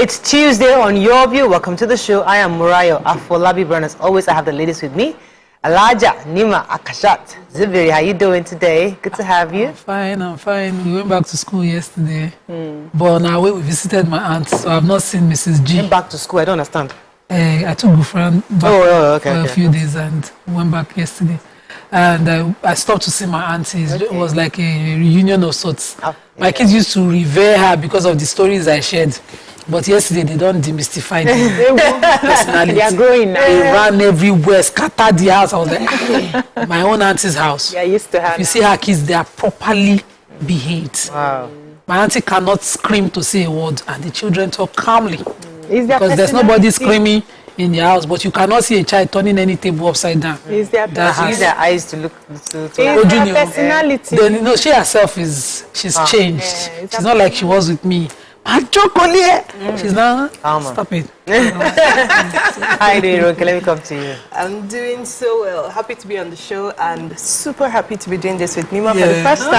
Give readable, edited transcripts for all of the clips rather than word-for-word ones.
It's Tuesday on Your View. Welcome to the show. I am Murayo Afolabi Brown. As always, I have the ladies with me. Alaja, Nima, Akashat, Zibiri, how you doing today? Good to have you. I'm fine. We went back to school yesterday. But on our way, we visited my aunt, so I've not seen Mrs. G. Went back to school? I don't understand. I took a friend back for a few days and went back yesterday. And I stopped to see my aunties. It was like a reunion of sorts. My kids used to revere her because of the stories I shared. But yesterday, they don't demystify the personality. They are growing now. They ran everywhere, scattered the house. I was like, my own auntie's house. Yeah, used to have. If you see her kids, they are properly behaved. Wow. My auntie cannot scream to say a word, and the children talk calmly. Because there's nobody screaming in the house, but you cannot see a child turning any table upside down. Is their Use their eyes to look to their personality. Then, no, she herself she's changed. She's not like she was with me. She's not. Stop it. Hi, Dero. Let me come to you. I'm doing so well. Happy to be on the show and super happy to be doing this with Nima for the first time.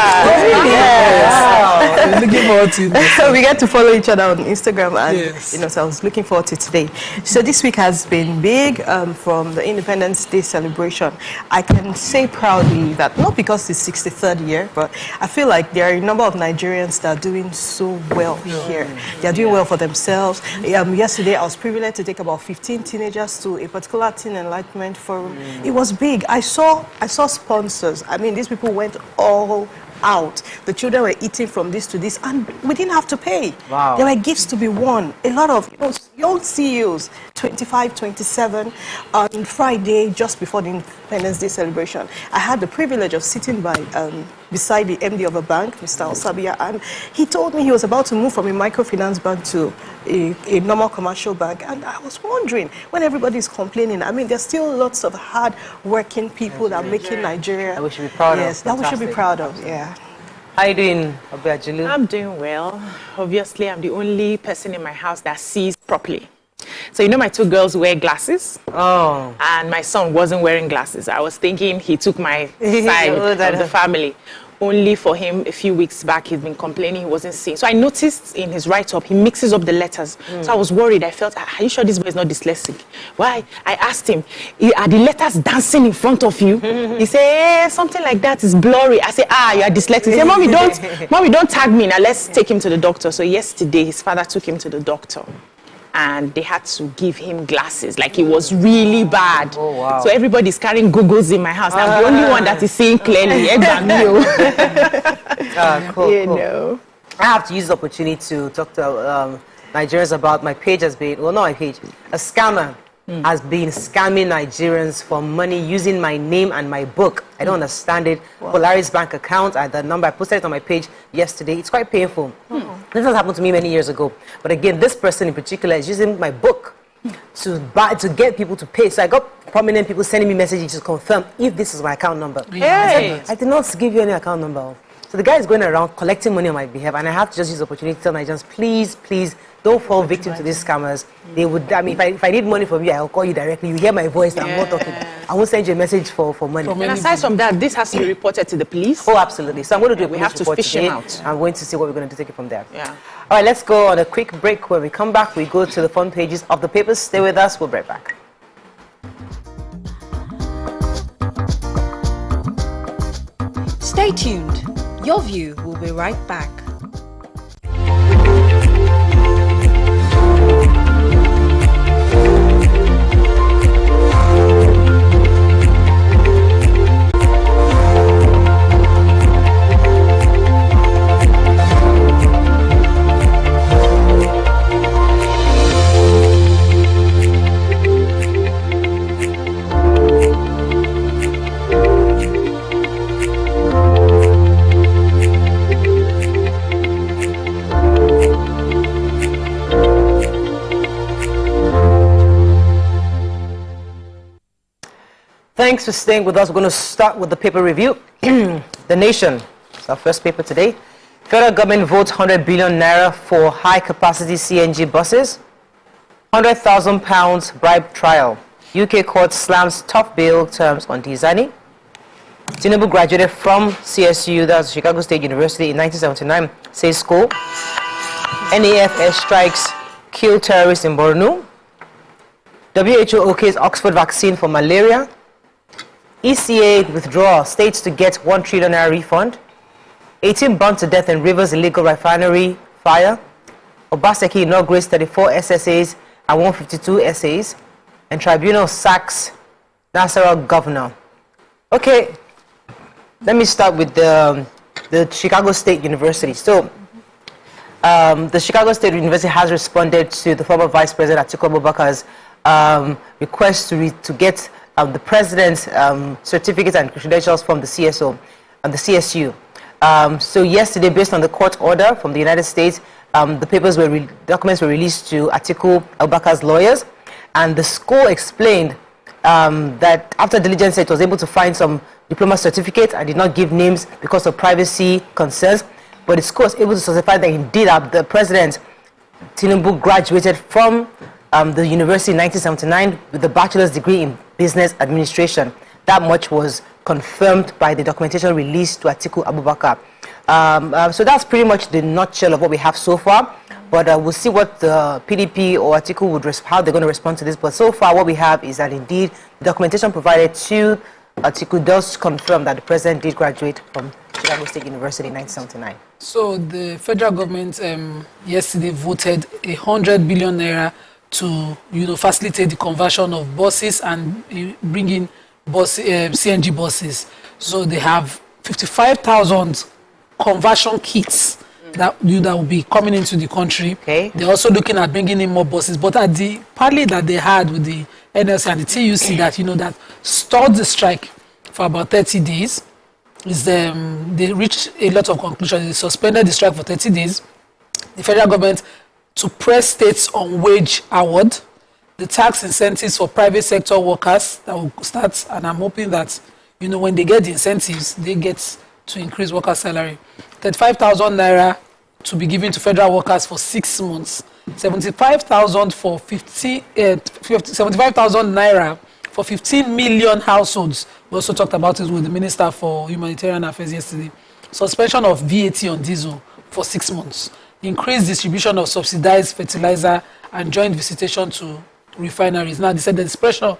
Yes. Looking forward to it. So we get to follow each other on Instagram and so I was looking forward to today. So this week has been big from the Independence Day celebration. I can say proudly that not because it's 63rd year, but I feel like there are a number of Nigerians that are doing so well here. They are doing well for themselves. Yesterday I was privileged to take about 15 teenagers to a particular teen enlightenment forum. It was big. I saw sponsors. I mean, these people went all out. The children were eating from this to this, and we didn't have to pay. Wow. There were gifts to be won. A lot of young CEOs, 25, 27, on Friday, just before the Independence Day celebration. I had the privilege of sitting beside the MD of a bank, Mr. Osabia, and he told me he was about to move from a microfinance bank to a normal commercial bank. And I was wondering, when everybody's complaining, I mean, there's still lots of hard-working people that are making Nigeria. That we should be proud of. Yes, that we should be proud of, yeah. How are you doing, Obiajulu? I'm doing well. Obviously, I'm the only person in my house that sees properly. So, my two girls wear glasses. Oh. And my son wasn't wearing glasses. I was thinking he took my side of the family. Only for him, a few weeks back, he'd been complaining he wasn't seeing. So I noticed in his write-up, he mixes up the letters. So I was worried. I felt, are you sure this boy is not dyslexic? Why? I asked him, are the letters dancing in front of you? He said, something like that is blurry. I said, you are dyslexic. He said, Mommy, don't tag me. Now let's take him to the doctor. So yesterday, his father took him to the doctor. And they had to give him glasses. Like, it was really bad. Oh, wow. So everybody's carrying googles in my house. I'm the only one that is seeing clearly. Cool. I have to use the opportunity to talk to Nigerians about my page has been, well, not my page, a scammer has been scamming Nigerians for money using my name and my book. I don't understand it. Wow. Polaris bank account, the number, I posted it on my page yesterday. It's quite painful. This has happened to me many years ago. But again, this person in particular is using my book to get people to pay. So I got prominent people sending me messages to confirm if this is my account number. Hey. I did not give you any account number. So the guy is going around collecting money on my behalf, and I have to just use the opportunity to tell Nigerians, please, don't fall victim to these scammers. They would, I mean, if I need money from you, I'll call you directly. You hear my voice, I'm not talking. I won't send you a message for money. And aside from that, this has to be reported to the police. Oh, absolutely. So I'm going to do a we police have to report fish today. him out. I'm going to see what we're going to take it from there. Yeah. All right, let's go on a quick break. When we come back, we go to the front pages of the papers. Stay with us. We'll be right back. Stay tuned. Your View will be right back. Thanks for staying with us. We're going to start with the paper review. The Nation, it's our first paper today. Federal government votes 100 billion naira for high-capacity CNG buses. £100,000 bribe trial. UK court slams tough bail terms on Dizani. Tinubu graduated from CSU, that's Chicago State University, in 1979, says school. NAF air strikes kill terrorists in Borno. WHO okays Oxford vaccine for malaria. ECA withdraw states to get 1 trillion naira refund. 18 burned to death in Rivers illegal refinery fire. Obaseki inaugurates 34 SSAs and 152 SAs. And tribunal sacks Nasarawa governor. Okay, let me start with the Chicago State University. So, the Chicago State University has responded to the former Vice President Atiku Abubakar's request to get the president's certificates and credentials from the CSO and the CSU. So yesterday, based on the court order from the United States, the documents were released to Atiku Abubakar's lawyers, and the school explained that after diligence, it was able to find some diploma certificates and did not give names because of privacy concerns. But the school was able to certify that indeed the president, Tinubu, graduated from the university in 1979 with a bachelor's degree in business administration. That much was confirmed by the documentation released to Atiku Abubakar. So that's pretty much the nutshell of what we have so far. But we'll see what the PDP or Atiku would how they're going to respond to this. But so far, what we have is that indeed the documentation provided to Atiku does confirm that the president did graduate from Chicago State University in 1979. So the federal government yesterday voted 100 billion naira to facilitate the conversion of buses and bring in CNG buses. So they have 55,000 conversion kits that will be coming into the country. Okay. They're also looking at bringing in more buses. But at the parley that they had with the NLC and the TUC that stalled the strike for about 30 days, they reached a lot of conclusions. They suspended the strike for 30 days. The federal government to press states on wage award, the tax incentives for private sector workers that will start, and I'm hoping that when they get the incentives, they get to increase worker salary. 35,000 naira to be given to federal workers for 6 months. 75,000 for 75,000 naira for 15 million households. We also talked about it with the Minister for Humanitarian Affairs yesterday. Suspension of VAT on diesel for 6 months. Increased distribution of subsidized fertilizer and joint visitation to refineries. Now, they said there's pressure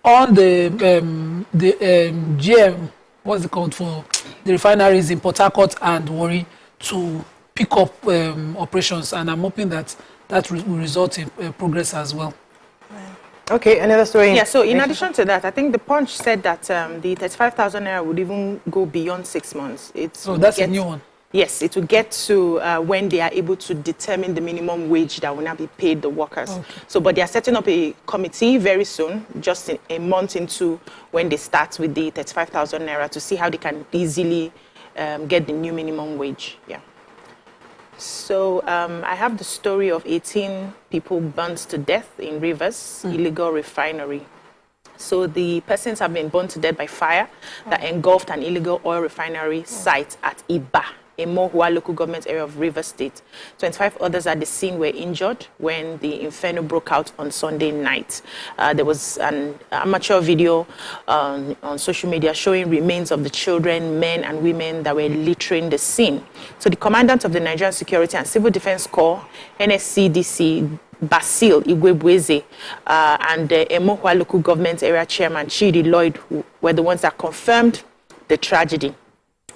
on the GM, what's it called, for the refineries in Port Harcourt and Warri to pick up operations, and I'm hoping that will result in progress as well. Okay, another story. Yeah, so in addition to that, I think the Punch said that the 35,000 naira would even go beyond 6 months. That's a new one. Yes, it will get to when they are able to determine the minimum wage that will now be paid the workers. Okay. So, but they are setting up a committee very soon, just a month into when they start with the 35,000 naira, to see how they can easily get the new minimum wage. Yeah. So I have the story of 18 people burnt to death in Rivers illegal refinery. So the persons have been burnt to death by fire that engulfed an illegal oil refinery site at Iba, a Mohua local government area of Rivers State. 25 others at the scene were injured when the inferno broke out on Sunday night. There was an amateur video on social media showing remains of the children, men and women that were littering the scene. So the commandant of the Nigerian Security and Civil Defense Corps, NSCDC, Basil Igwebweze, and the Emohua local government area chairman, Chidi Lloyd, were the ones that confirmed the tragedy.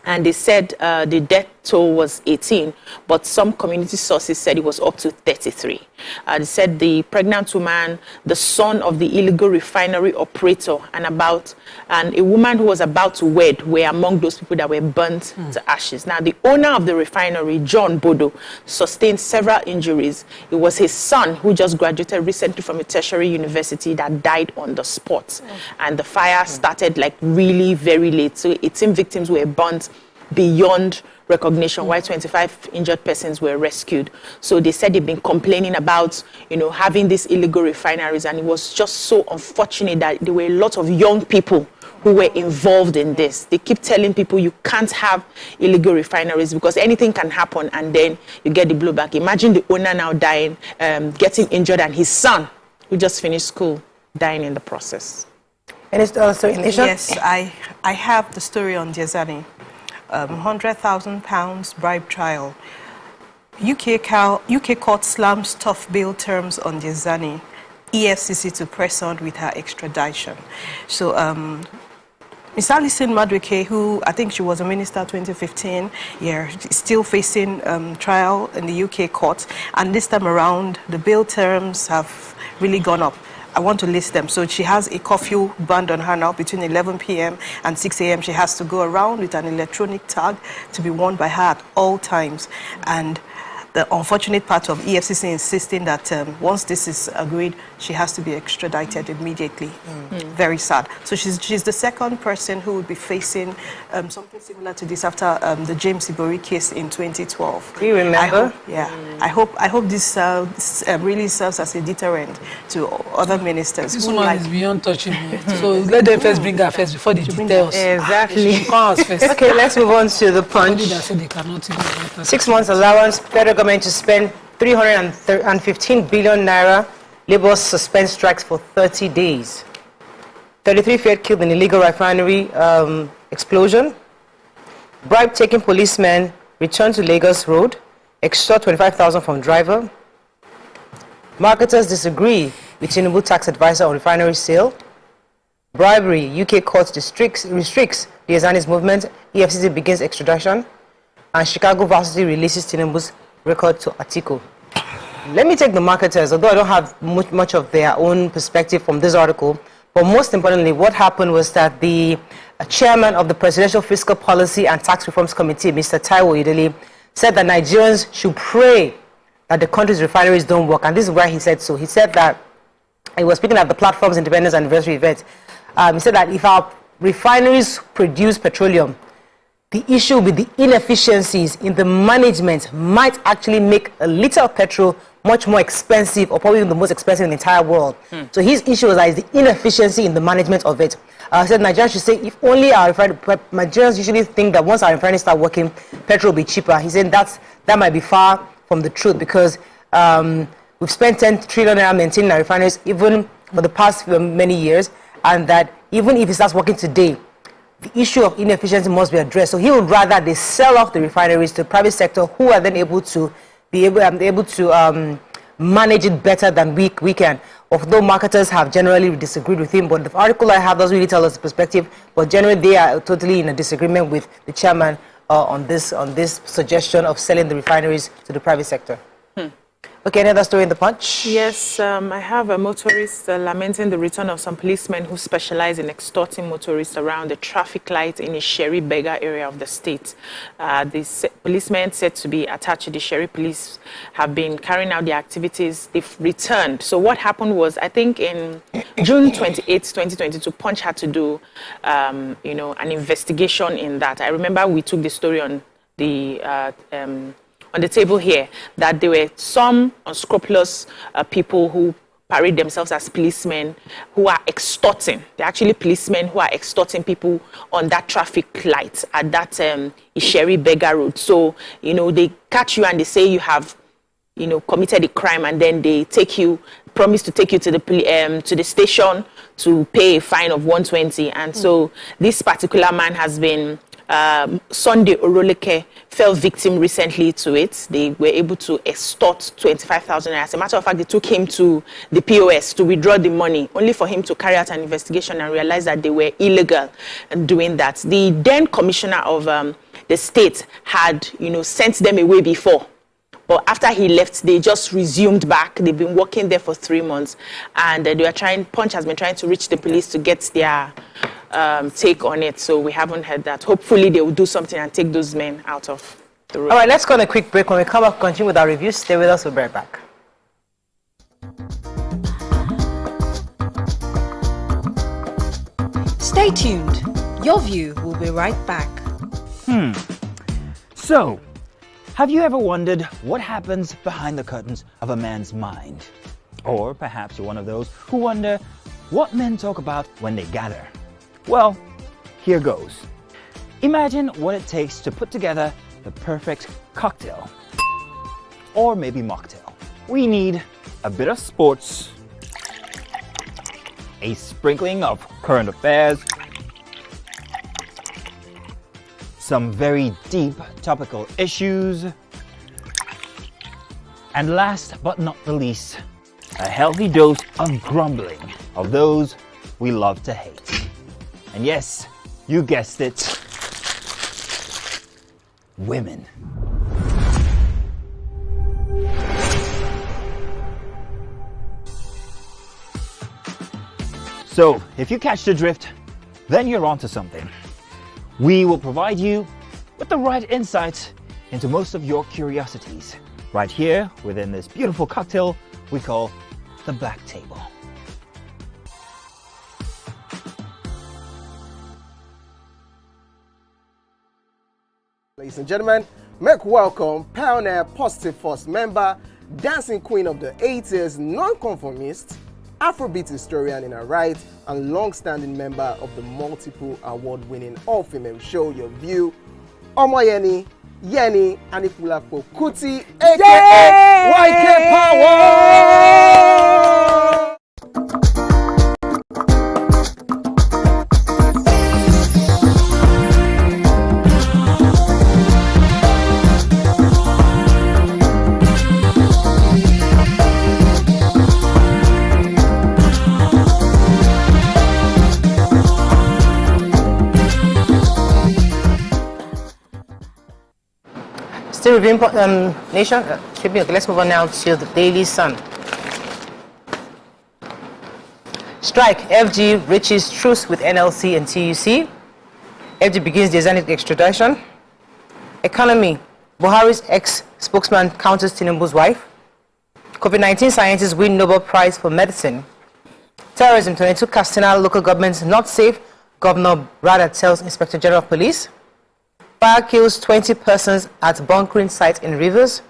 And they said the death toll was 18, but some community sources said it was up to 33. They said the pregnant woman, the son of the illegal refinery operator, and a woman who was about to wed were among those people that were burnt to ashes. Now, the owner of the refinery, John Bodo, sustained several injuries. It was his son, who just graduated recently from a tertiary university, that died on the spot. And the fire started like really very late. So 18 victims were burnt beyond recognition, while 25 injured persons were rescued. So they said they've been complaining about, having these illegal refineries, and it was just so unfortunate that there were a lot of young people who were involved in this. They keep telling people you can't have illegal refineries because anything can happen and then you get the blowback. Imagine the owner now dying, getting injured, and his son, who just finished school, dying in the process. And it's also in Asia? Yes, I have the story on Diazani. £100,000 bribe trial. UK court slams tough bail terms on Diezani. EFCC to press on with her extradition. So, Ms. Alison Madueke, who I think she was a minister 2015, is still facing trial in the UK court. And this time around, the bail terms have really gone up. I want to list them. So she has a curfew banned on her now between 11 p.m. and 6 a.m. She has to go around with an electronic tag to be worn by her at all times. And the unfortunate part of EFCC insisting that once this is agreed, she has to be extradited immediately. Very sad. So she's the second person who would be facing something similar to this after the James Ibori case in 2012. Do you remember? I hope this really serves as a deterrent to other ministers. This woman is beyond touchable. So let them first bring her first before they details. Exactly. First. Okay, let's move on to the punch. They cannot even 6 months allowance, federal government to spend 315 billion naira. Labour suspends strikes for 30 days. 33 failed killed in illegal refinery explosion. Bribe-taking policemen return to Lagos Road. Extort 25,000 from driver. Marketers disagree with Tinubu tax advisor on refinery sale. Bribery, UK court restricts Diezani's movement. EFCC begins extradition. And Chicago Varsity releases Tinubu's record to Atiku. Let me take the marketers, although I don't have much of their own perspective from this article. But most importantly, what happened was that the chairman of the Presidential Fiscal Policy and Tax Reforms Committee, Mr. Taiwo Idili, said that Nigerians should pray that the country's refineries don't work. And this is why he said so. He said that, he was speaking at the Platform's Independence Anniversary event. He said that if our refineries produce petroleum, the issue with the inefficiencies in the management might actually make a liter of petrol much more expensive, or probably the most expensive in the entire world. So his issue was the inefficiency in the management of it. He said Nigerians should say, if only our Nigerians usually think that once our refineries start working, petrol will be cheaper. He said that might be far from the truth, because we've spent 10 trillion naira maintaining our refineries even for the past many years, and that even if it starts working today, the issue of inefficiency must be addressed. So he would rather they sell off the refineries to the private sector, who are then able to manage it better than we can. Although marketers have generally disagreed with him, but the article I have doesn't really tell us the perspective. But generally, they are totally in a disagreement with the chairman on this suggestion of selling the refineries to the private sector. Okay, another story in the Punch? Yes, I have a motorist lamenting the return of some policemen who specialize in extorting motorists around the traffic light in a Sherry Beggar area of the state. The policemen said to be attached to the Sherry police have been carrying out their activities. They've returned. So what happened was, I think in June 28, 2022, Punch had to do, an investigation in that. I remember we took the story on the table here, that there were some unscrupulous people who parade themselves as policemen who are extorting. They're actually policemen who are extorting people on that traffic light at that Isheri Beggar Road. So, they catch you and they say you have, committed a crime, and then they promise to take you to the station to pay a fine of 120. And so this particular man has been Sunday Oroleke fell victim recently to it. They were able to extort 25,000. As a matter of fact, they took him to the POS to withdraw the money, only for him to carry out an investigation and realize that they were illegal in doing that. The then commissioner of the state had, sent them away before. But after he left, they just resumed back. They've been working there for 3 months, and Punch has been trying to reach the police to get their take on it. So we haven't heard that. Hopefully they will do something and take those men out of the road. All right, let's go on a quick break. When we come back, continue with our reviews. Stay with us. We'll be right back. Stay tuned. Your View will be right back. So, have you ever wondered what happens behind the curtains of a man's mind? Or perhaps you're one of those who wonder what men talk about when they gather. Well, here goes. Imagine what it takes to put together the perfect cocktail. Or maybe mocktail. We need a bit of sports, a sprinkling of current affairs, some very deep topical issues, And last but not the least, a healthy dose of grumbling of those we love to hate. And yes, you guessed it, women. So, if you catch the drift, then you're onto something. We will provide you with the right insights into most of your curiosities, right here within this beautiful cocktail we call the Black Table. Ladies and gentlemen, make welcome pioneer Positive Force member, dancing queen of the 80s, non-conformist, Afrobeat historian in her right, and long-standing member of the multiple award-winning all-female show Your View, Omoyeni, Yeni, Anikulapo Kuti, aka YK Power! Still reviewing Nation. Should be okay. Let's move on now to the Daily Sun. Strike. FG reaches truce with NLC and TUC. FG begins designing extradition. Economy. Buhari's ex-spokesman counters Tinubu's wife. COVID-19 scientists win Nobel Prize for Medicine. Terrorism. 22 Katsina local governments not safe. Governor Rada tells Inspector General of Police. Fire kills 20 persons at bunkering site in Rivers.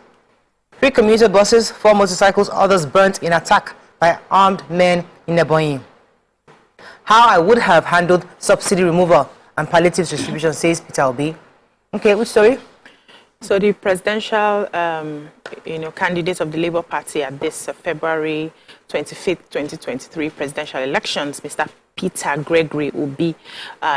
3 commuter buses, 4 motorcycles, others burnt in attack by armed men in Ebonyi. How I would have handled subsidy removal and palliatives distribution, says Peter Obi. Okay, which story? So the presidential, candidate of the Labour Party at this February 25th, 2023 presidential elections, Mr. Peter Gregory Obi,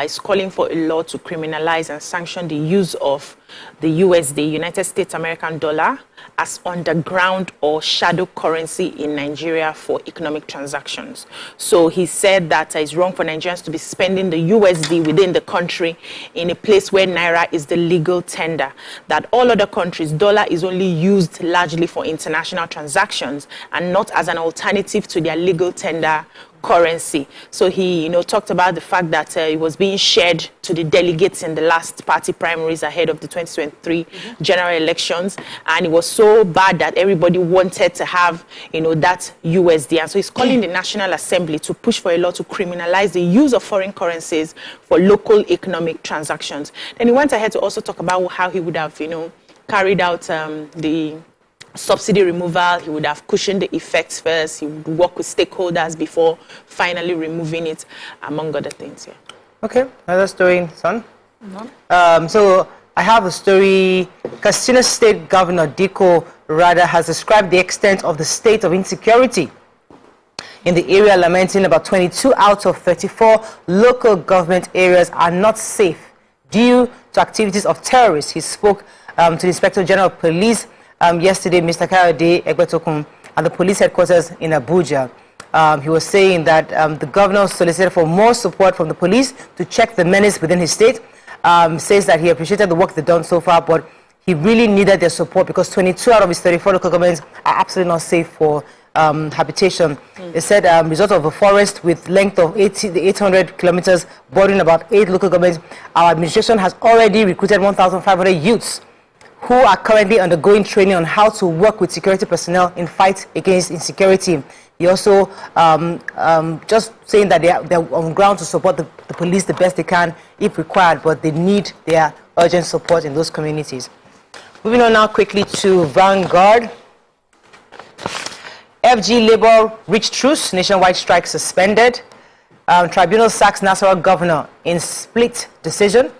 is calling for a law to criminalize and sanction the use of the USD, United States American dollar, as underground or shadow currency in Nigeria for economic transactions. So he said that it's wrong for Nigerians to be spending the USD within the country in a place where Naira is the legal tender, that all other countries, dollar is only used largely for international transactions and not as an alternative to their legal tender currency. So he, talked about the fact that it was being shared to the delegates in the last party primaries ahead of the 2023 general elections, and it was so bad that everybody wanted to have, that USD. And so he's calling the National Assembly to push for a law to criminalize the use of foreign currencies for local economic transactions. Then he went ahead to also talk about how he would have, carried out the subsidy removal. He would have cushioned the effects first. He would work with stakeholders before finally removing it, among other things. Yeah. Okay, another story, son. So I have a story. Katsina State Governor Diko Rada has described the extent of the state of insecurity in the area, lamenting about 22 out of 34 local government areas are not safe due to activities of terrorists. He spoke to the Inspector General of Police yesterday, Mr. Kayode Egbetokun, at the police headquarters in Abuja. He was saying that the governor solicited for more support from the police to check the menace within his state. Says that he appreciated the work they've done so far, but he really needed their support because 22 out of his 34 local governments are absolutely not safe for habitation. He said result of a forest with length of 800 kilometers bordering about 8 local governments, our administration has already recruited 1,500 youths who are currently undergoing training on how to work with security personnel in fight against insecurity. He also just saying that they're on ground to support the police the best they can if required, but they need their urgent support in those communities. Moving on now quickly to Vanguard. FG Labour reached truce, nationwide strike suspended. Tribunal sacks Nasarawa governor in split decision.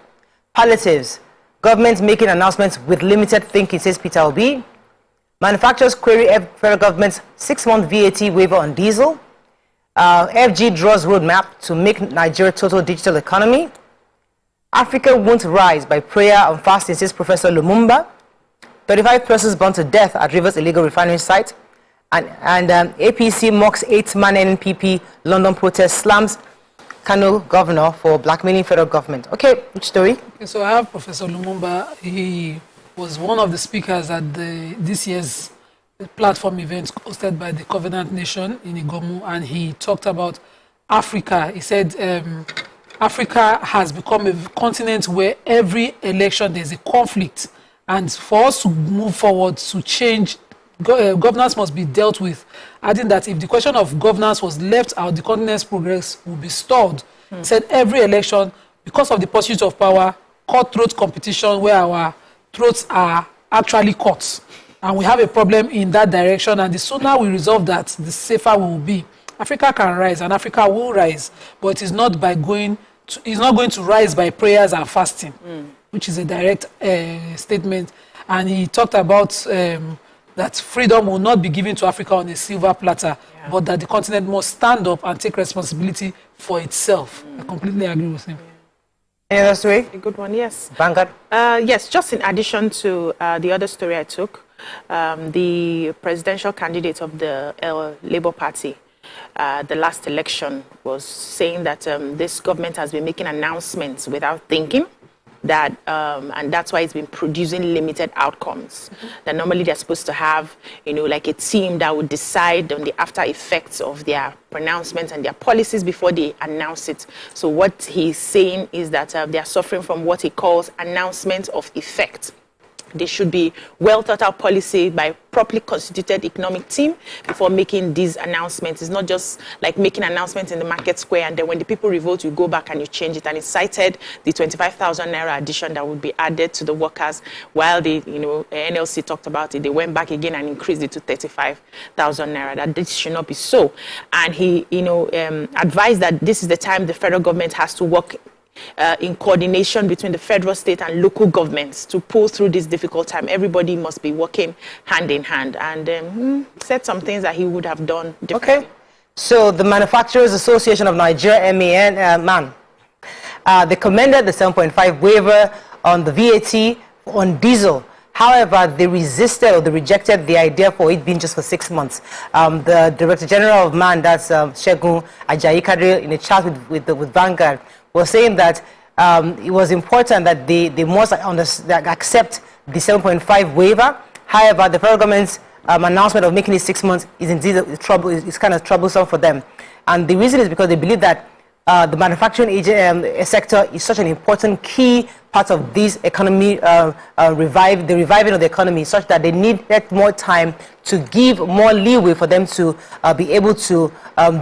Palliatives. Government making announcements with limited thinking, says Peter Obi. Manufacturers query federal government's 6-month VAT waiver on diesel. FG draws roadmap to make Nigeria total digital economy. Africa won't rise by prayer and fasting, says Professor Lumumba. 35 persons burned to death at Rivers illegal refinery site. And APC mocks 8-man NPP London protest, slams Kano governor for blackmailing federal government. Okay, which story? Okay, so I have Professor Lumumba. He was one of the speakers at this year's platform event hosted by the Covenant Nation in Igomu, and he talked about Africa. He said Africa has become a continent where every election there's a conflict, and for us to move forward, to change, governance must be dealt with, adding that if the question of governance was left out, the continent's progress will be stalled. He said every election, because of the pursuit of power, cutthroat competition where our throats are actually cut, and we have a problem in that direction, and the sooner we resolve that, the safer we will be. Africa can rise, and Africa will rise, but it is not by it's not going to rise by prayers and fasting, which is a direct statement. And he talked about that freedom will not be given to Africa on a silver platter, but that the continent must stand up and take responsibility for itself. I completely agree with him. Any other story? A good one, yes. Vanguard? Yes, just in addition to the other story I took, the presidential candidate of the Labour Party, the last election, was saying that this government has been making announcements without thinking, that and that's why it's been producing limited outcomes. That normally they're supposed to have, like a team that would decide on the after effects of their pronouncements and their policies before they announce it. So what he's saying is that they are suffering from what he calls announcement of effect. There should be well thought out policy by properly constituted economic team before making these announcements. It's not just like making announcements in the market square and then when the people revolt, you go back and you change it. And it cited the 25,000 naira addition that would be added to the workers, while the NLC talked about it. They went back again and increased it to 35,000 naira. That this should not be so. And he advised that this is the time the federal government has to work in coordination between the federal, state, and local governments to pull through this difficult time. Everybody must be working hand in hand. And said some things that he would have done differently. Okay. So the Manufacturers Association of Nigeria, MAN, they commended the 7.5 waiver on the VAT on diesel. However, they rejected the idea for it being just for 6 months. The Director General of MAN, that's Shegun Ajayi-Kadri, in a chat with Vanguard, was saying that it was important that they must accept the 7.5 waiver. However, the federal government's announcement of making it 6 months is indeed it's kind of troublesome for them. And the reason is because they believe that the manufacturing sector is such an important key part of this economy, reviving of the economy, such that they need more time to give more leeway for them to be able to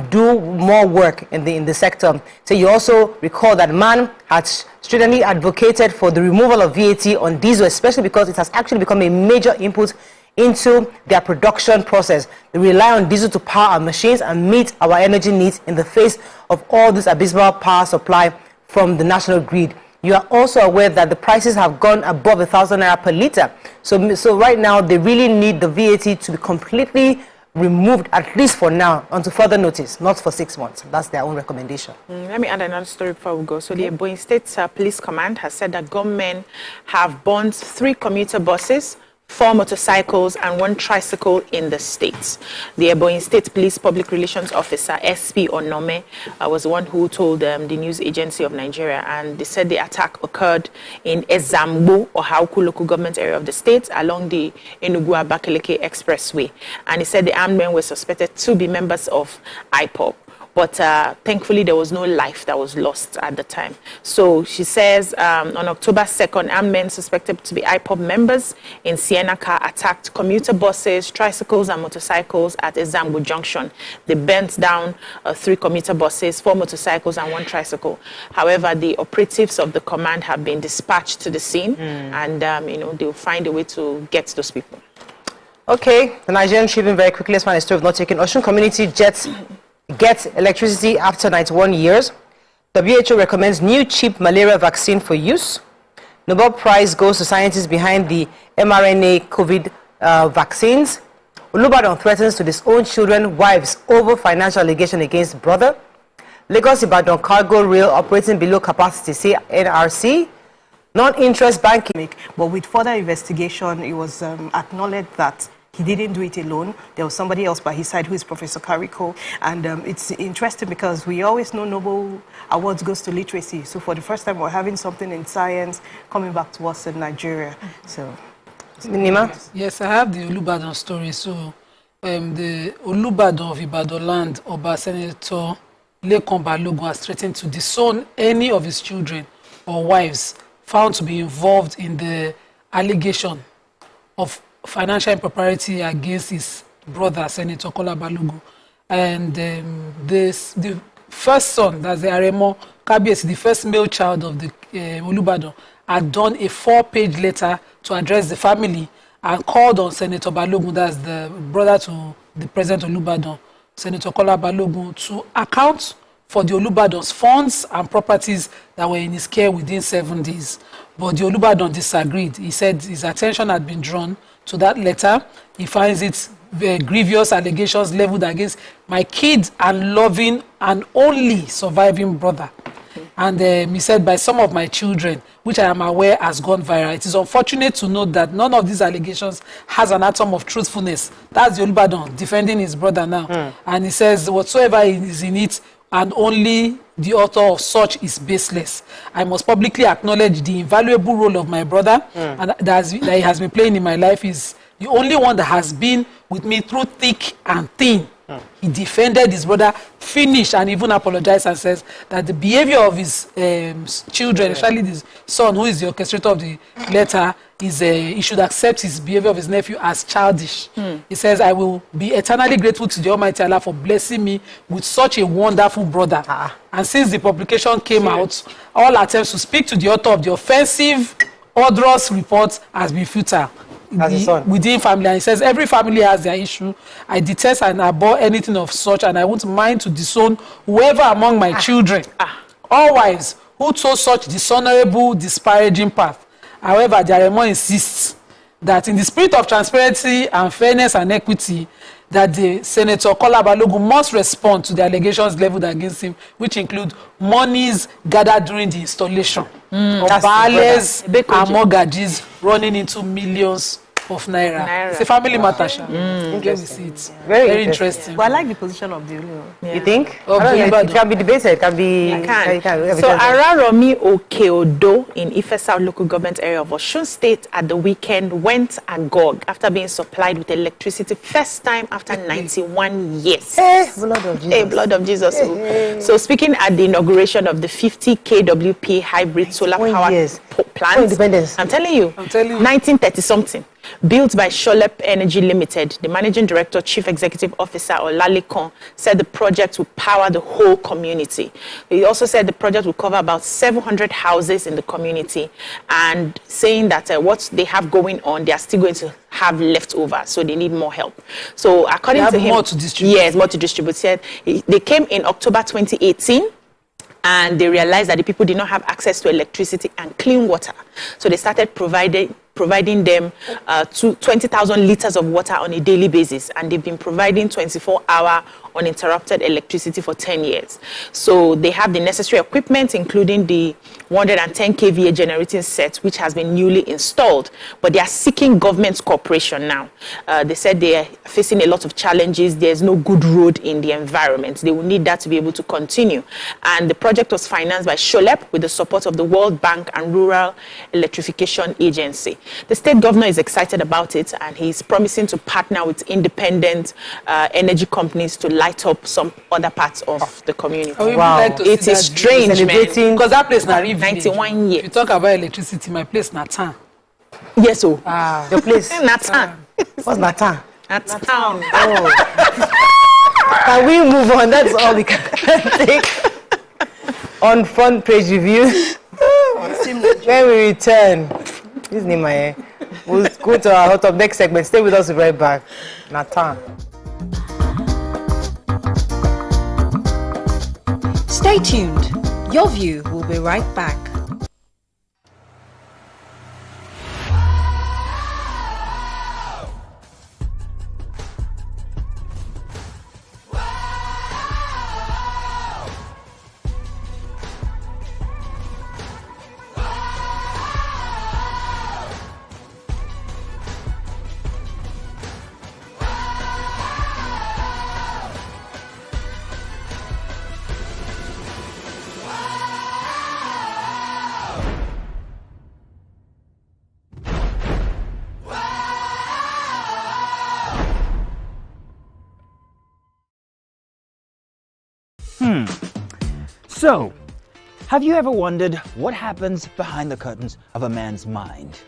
do more work in the sector. So you also recall that MAN has stridently advocated for the removal of VAT on diesel, especially because it has actually become a major input into their production process. They rely on diesel to power our machines and meet our energy needs in the face of all this abysmal power supply from the national grid. You are also aware that the prices have gone above 1,000 naira per litre. So right now, they really need the VAT to be completely removed, at least for now, until further notice, not for 6 months. That's their own recommendation. Let me add another story before we go. So the Ebonyi State Police Command has said that gunmen have burned 3 commuter buses, 4 motorcycles and 1 tricycle in the state. The Ebonyi State Police Public Relations Officer, SP Onome, was the one who told the news agency of Nigeria, and they said the attack occurred in Ezambo or Hauku local government area of the state along the Enugu-Abakaliki Expressway. And he said the armed men were suspected to be members of IPOB. But thankfully, there was no life that was lost at the time. So she says on October 2nd, armed men suspected to be IPOB members in Sienna car attacked commuter buses, tricycles, and motorcycles at Ezambu Junction. They burnt down 3 commuter buses, 4 motorcycles, and 1 tricycle. However, the operatives of the command have been dispatched to the scene, and they'll find a way to get those people. Okay, the Nigerian Tribune very quickly. Let's find a story of not taking Osun community gets electricity after 91 years. WHO recommends new cheap malaria vaccine for use. Nobel Prize goes to scientists behind the mRNA COVID vaccines. Olubadan threatens to disown children, wives over financial allegation against brother. Lagos Ibadan cargo rail operating below capacity, say NRC. Non-interest banking. But with further investigation, it was acknowledged that he didn't do it alone. There was somebody else by his side who is Professor Kariko. And it's interesting because we always know Nobel Awards goes to literacy. So for the first time, we're having something in science coming back to us in Nigeria. So, Nima? Yes, I have the Olubadan story. So the Olubadan of Ibadan land, Oba Senator Lekan Balogun, has threatened to disown any of his children or wives found to be involved in the allegation of financial impropriety against his brother, Senator Kola Balogun. And the first son, that's the Aremo Kabiesi, the first male child of the Olubadan, had done a 4-page letter to address the family and called on Senator Balogun, that's the brother to the President Olubadan, Senator Kola Balogun, to account for the Olubadan's funds and properties that were in his care within 7 days. But the Olubadan disagreed. He said his attention had been drawn to that letter. He finds it grievous allegations leveled against my kid and loving and only surviving brother. And he said, by some of my children, which I am aware has gone viral. It is unfortunate to note that none of these allegations has an atom of truthfulness. That's the Olubadan defending his brother now. And he says, whatsoever is in it, and only the author of such is baseless. I must publicly acknowledge the invaluable role of my brother and that he has been playing in my life. Is the only one that has been with me through thick and thin. He defended his brother, finished, and even apologized and says that the behavior of his children, especially his son, who is the orchestrator of the letter, is he should accept his behavior of his nephew as childish. He says, I will be eternally grateful to the Almighty Allah for blessing me with such a wonderful brother. And since the publication came out, all attempts to speak to the author of the offensive, odorous report has been futile. Within family, and he says every family has their issue. I detest and abhor anything of such, and I won't mind to disown whoever among my children, all wives who chose such dishonorable, disparaging path. However, the Aremo insists that in the spirit of transparency and fairness and equity, that the Senator Kola Balogun must respond to the allegations leveled against him, which include monies gathered during the installation of bales and mortgages running into millions of naira. It's a family matter. Very interesting. Well, I like the position of the You think? It can be debated. It can be. So Araromi Okeodo in Ife South local government area of Osun State at the weekend went agog after being supplied with electricity first time after 91 years. Blood of Jesus. Blood of Jesus. So speaking at the inauguration of the 50 kWp hybrid solar power plant, I'm telling you, 1930 something. Built by Sholep Energy Limited, the Managing Director, Chief Executive Officer Olalekan said the project will power the whole community. He also said the project will cover about 700 houses in the community, and saying that what they have going on, they are still going to have leftover, so they need more help. So according to him, more to distribute. Yes, more to distribute. Said they came in October 2018. And they realized that the people did not have access to electricity and clean water. So they started providing them 20,000 liters of water on a daily basis. And they've been providing 24-hour uninterrupted electricity for 10 years. So they have the necessary equipment, including the 110 kVA generating set, which has been newly installed. But they are seeking government cooperation now. They said they are facing a lot of challenges. There's no good road in the environment. They will need that to be able to continue. And the project was financed by Sholep with the support of the World Bank and Rural Electrification Agency. The state governor is excited about it, and he's promising to partner with independent energy companies to light up some other parts of the community. Like it is strange, man. Because that place is 91 years. You talk about electricity, my place na town. Yes, so. Your place? Natan. What's Natan? Natan. Can we move on? That's all we can take on front page review. When we return, this is Nima. We'll go to our hot up next segment. Stay with us, we'll be right back. Natan. Stay tuned. Your View will be right back. So, have you ever wondered what happens behind the curtains of a man's mind?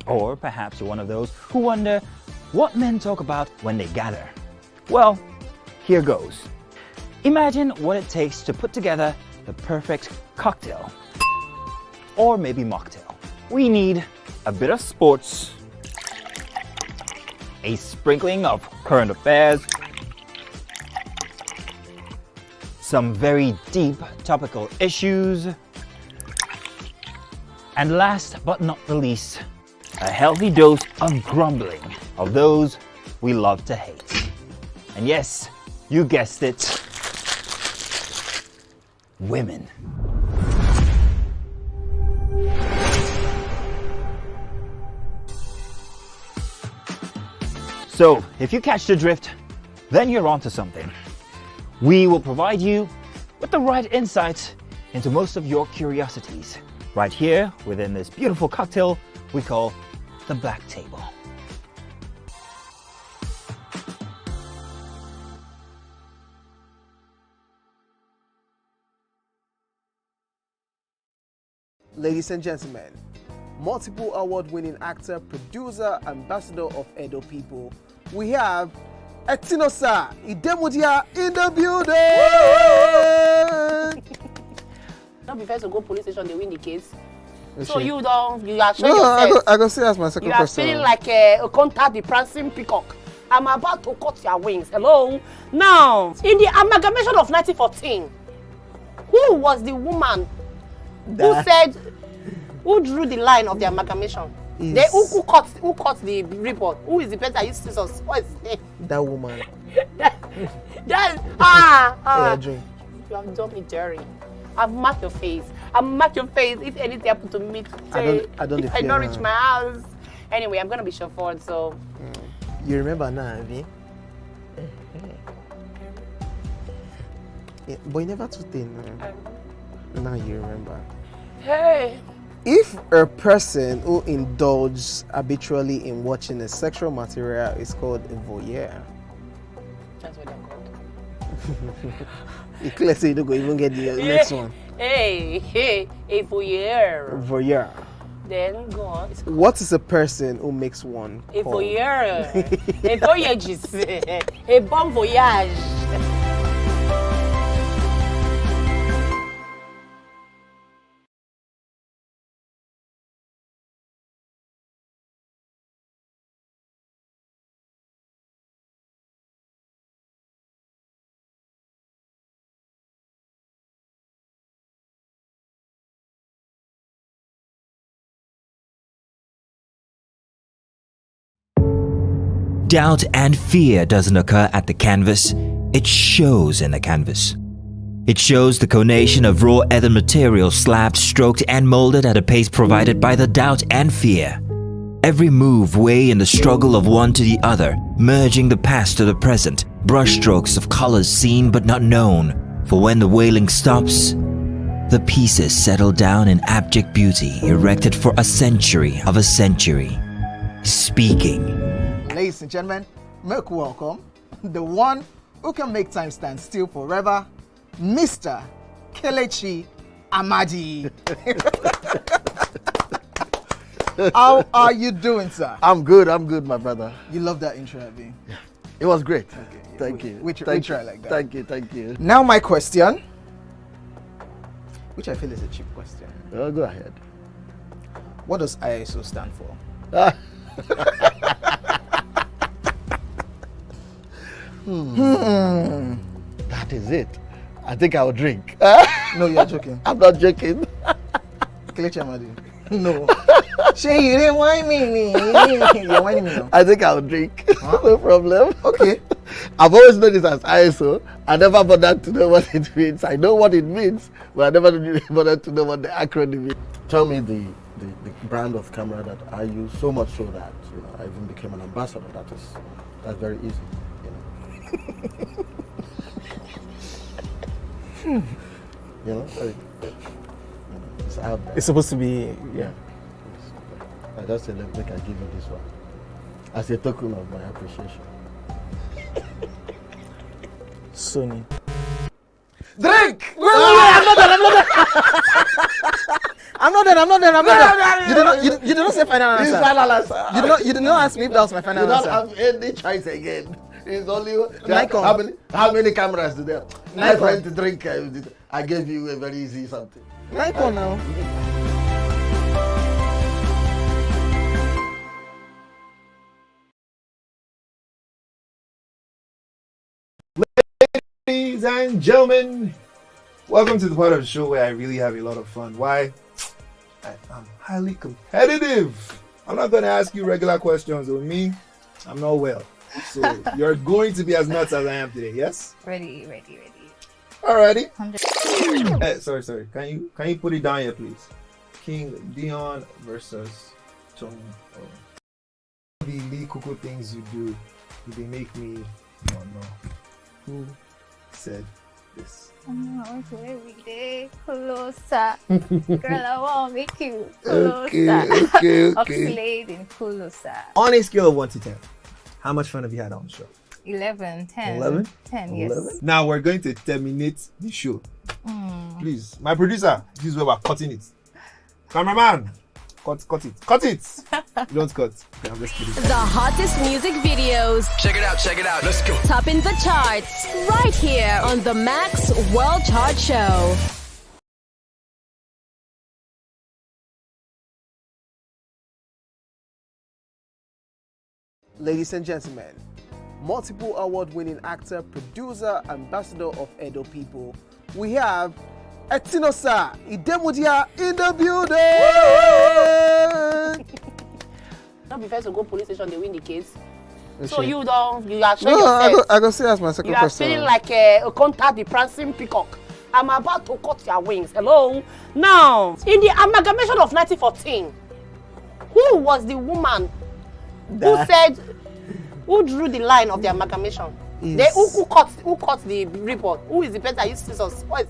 Or perhaps you're one of those who wonder what men talk about when they gather. Well, here goes. Imagine what it takes to put together the perfect cocktail. Or maybe mocktail. We need a bit of sports, a sprinkling of current affairs, some very deep topical issues, and last but not the least, a healthy dose of grumbling of those we love to hate. And yes, you guessed it, women. So, if you catch the drift, then you're onto something. We will provide you with the right insights into most of your curiosities, right here within this beautiful cocktail we call the Black Table. Ladies and gentlemen, multiple award-winning actor, producer, ambassador of Edo People, we have Etinosa Idemudia in the building. Don't be first to go police station, they win the case. Is So she? you are showing yourself. I go see as my second You are question. feeling like a contact the prancing peacock. I'm about to cut your wings. Hello? Now, in the amalgamation of 1914, who was the woman who said, who drew the line of the amalgamation? They, who cut the report? Who is the person that used scissors? What is his name? That woman. Yeah, drink. you have done me dirty. I've marked your face. I've marked your face. If anything happened to me today, I don't if I don't reach my house. Anyway, I'm gonna be chauffeured, so. You remember now, Abby? Yeah, but you never too thin. Now you remember. Hey. If a person who indulges habitually in watching a sexual material is called a voyeur. That's what they're called. You clearly say you don't go even get the next one. Hey, a voyeur. Voyeur. Then go on. What is a person who makes one A call? voyeur. A voyagiste. A bon voyage. Doubt and fear doesn't occur at the canvas, it shows in the canvas. It shows the conation of raw earthen material slabbed, stroked and molded at a pace provided by the doubt and fear. Every move way in the struggle of one to the other, merging the past to the present, brushstrokes of colors seen but not known. For when the wailing stops, the pieces settle down in abject beauty erected for a century of a century. Speaking. Ladies and gentlemen, make welcome the one who can make time stand still forever, Mr. Kelechi Amadi. How are you doing, sir? I'm good, my brother. You love that intro, Abby? Yeah. It was great. Okay, Thank you. We try like that. Thank you. Now my question, which I feel is a cheap question. Oh, go ahead. What does ISO stand for? That is it. I think I'll drink. No, you're joking. I'm not joking. Kelechi Amadi. No. Shay, you didn't whine me. You're whining me now. I think I'll drink. Huh? No problem. Okay. I've always known it as ISO. I never bothered to know what it means. I know what it means, but I never really bothered to know what the acronym is. Tell me the brand of camera that I use, so much so that I even became an ambassador. That's very easy. It's out there. It's supposed to be, Yeah. I just said, let me give you this one as a token of my appreciation. Sony. Drink! I'm not I'm not done. You did not say final answer. Final answer. You did not ask me if that was my final You answer. don't have any choice again. It's only Nikon. how many cameras do they have? My Nikon. friend to drink. I gave you a very easy something. Nikon now. Ladies and gentlemen, welcome to the part of the show where I really have a lot of fun. Why? I'm highly competitive. I'm not going to ask you regular questions. With me, I'm not well. So you're going to be as nuts as I am today, yes? Ready. Alrighty. Hey, sorry. Can you put it down here, please? King Dion versus Tony. The Lee Kuku things you do make me not know. Who said this? I'm not going to every day. Closer. Girl, I want to make you closer. Okay. Oscillating closer. On a scale of 1 to 10, how much fun have you had on the show? 11, 10. 11? 10, yes. 11? Now we're going to terminate the show. Please, my producer, this is where we're cutting it. Cameraman, cut it. You don't cut. Okay, I'm just kidding. The hottest music videos. Check it out. Let's go. Topping the charts. Right here on the Max World Chart Show. Ladies and gentlemen, multiple award-winning actor, producer, ambassador of Edo people, we have Etinosa Idemudia in the building. Not be first to go police station, they win the case. Is So she? you are showing No, yourself. I go see as my second You are question. feeling like a contact the prancing peacock. I'm about to cut your wings. Hello. Now, in the amalgamation of 1914, who was the woman who drew the line of the amalgamation? Who cut the report? Who is the person that used scissors? What is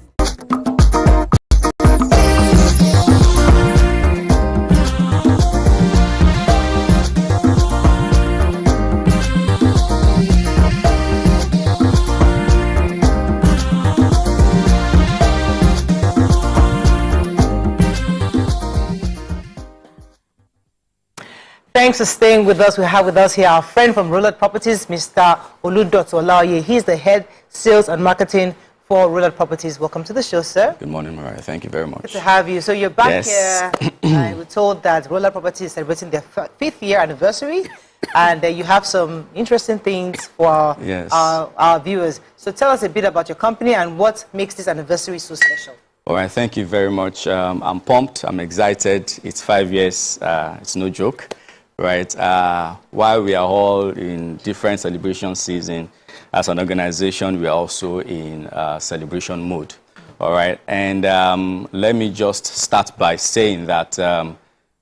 Thanks for staying with us. We have with us here our friend from Roulette Properties, Mr. Oludoto Olaoye. He's the head sales and marketing for Roulette Properties. Welcome to the show, sir. Good morning, Mariah. Thank you very much. Good to have you. So you're back Yes. here. We're told that Roulette Properties is celebrating their 5th year anniversary, and you have some interesting things for Yes. our viewers. So tell us a bit about your company and what makes this anniversary so special. All right, thank you very much. I'm pumped. I'm excited. It's 5 years. It's no joke. Right, while we are all in different celebration season, as an organization, we are also in celebration mode. All right, and let me just start by saying that our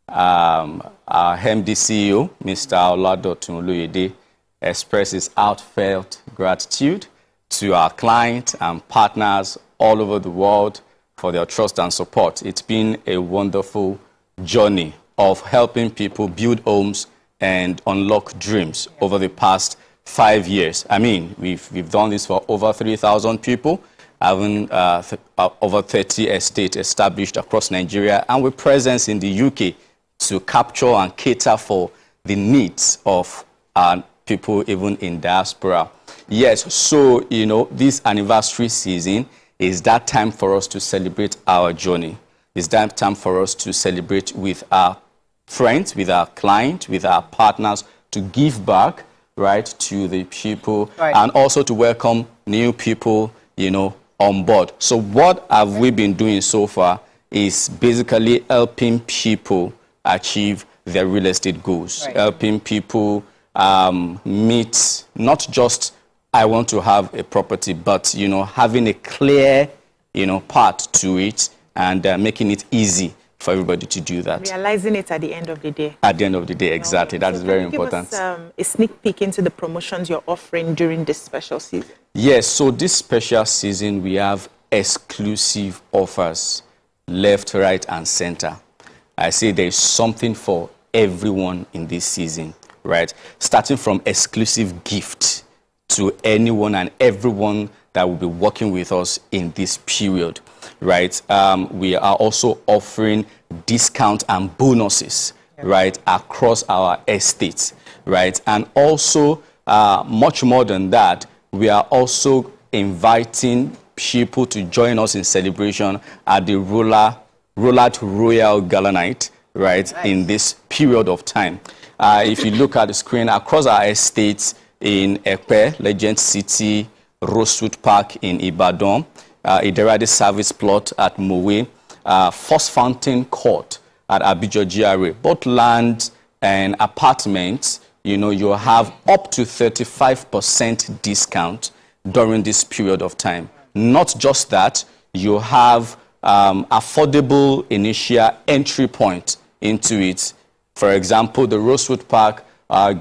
MD CEO, Mr. Oladoto Olaoye, expresses heartfelt gratitude to our clients and partners all over the world for their trust and support. It's been a wonderful journey of helping people build homes and unlock dreams over the past 5 years. I mean, we've done this for over 3,000 people, having over 30 estates established across Nigeria, and with presence in the UK to capture and cater for the needs of people even in diaspora. Yes, so, you know, this anniversary season is that time for us to celebrate our journey. It's that time for us to celebrate with our friends, with our clients, with our partners, to give back, right, to the people, and also to welcome new people, you know, on board. So what have we been doing so far is basically helping people achieve their real estate goals, helping people meet not just I want to have a property, but, you know, having a clear, you know, path to it and making it easy for everybody to do that. Realizing it at the end of the day. At the end of the day, exactly. That is very Give important. us a sneak peek into the promotions you're offering during this special season. Yes, so this special season, we have exclusive offers left, right, and center. I say there is something for everyone in this season, right? Starting from exclusive gift to anyone and everyone that will be working with us in this period. right, we are also offering discount and bonuses, right, across our estates, right, and also much more than that, we are also inviting people to join us in celebration at the Roulette Royal Gala Night, right, in this period of time. If you look at the screen, across our estates in Epe, Legend City, Rosewood Park in Ibadan, Iderade Service Plot at Mowe, First Fountain Court at Abijo GRA, both land and apartments, you have up to 35% discount during this period of time. Not just that, you have affordable initial entry point into it. For example, the Rosewood Park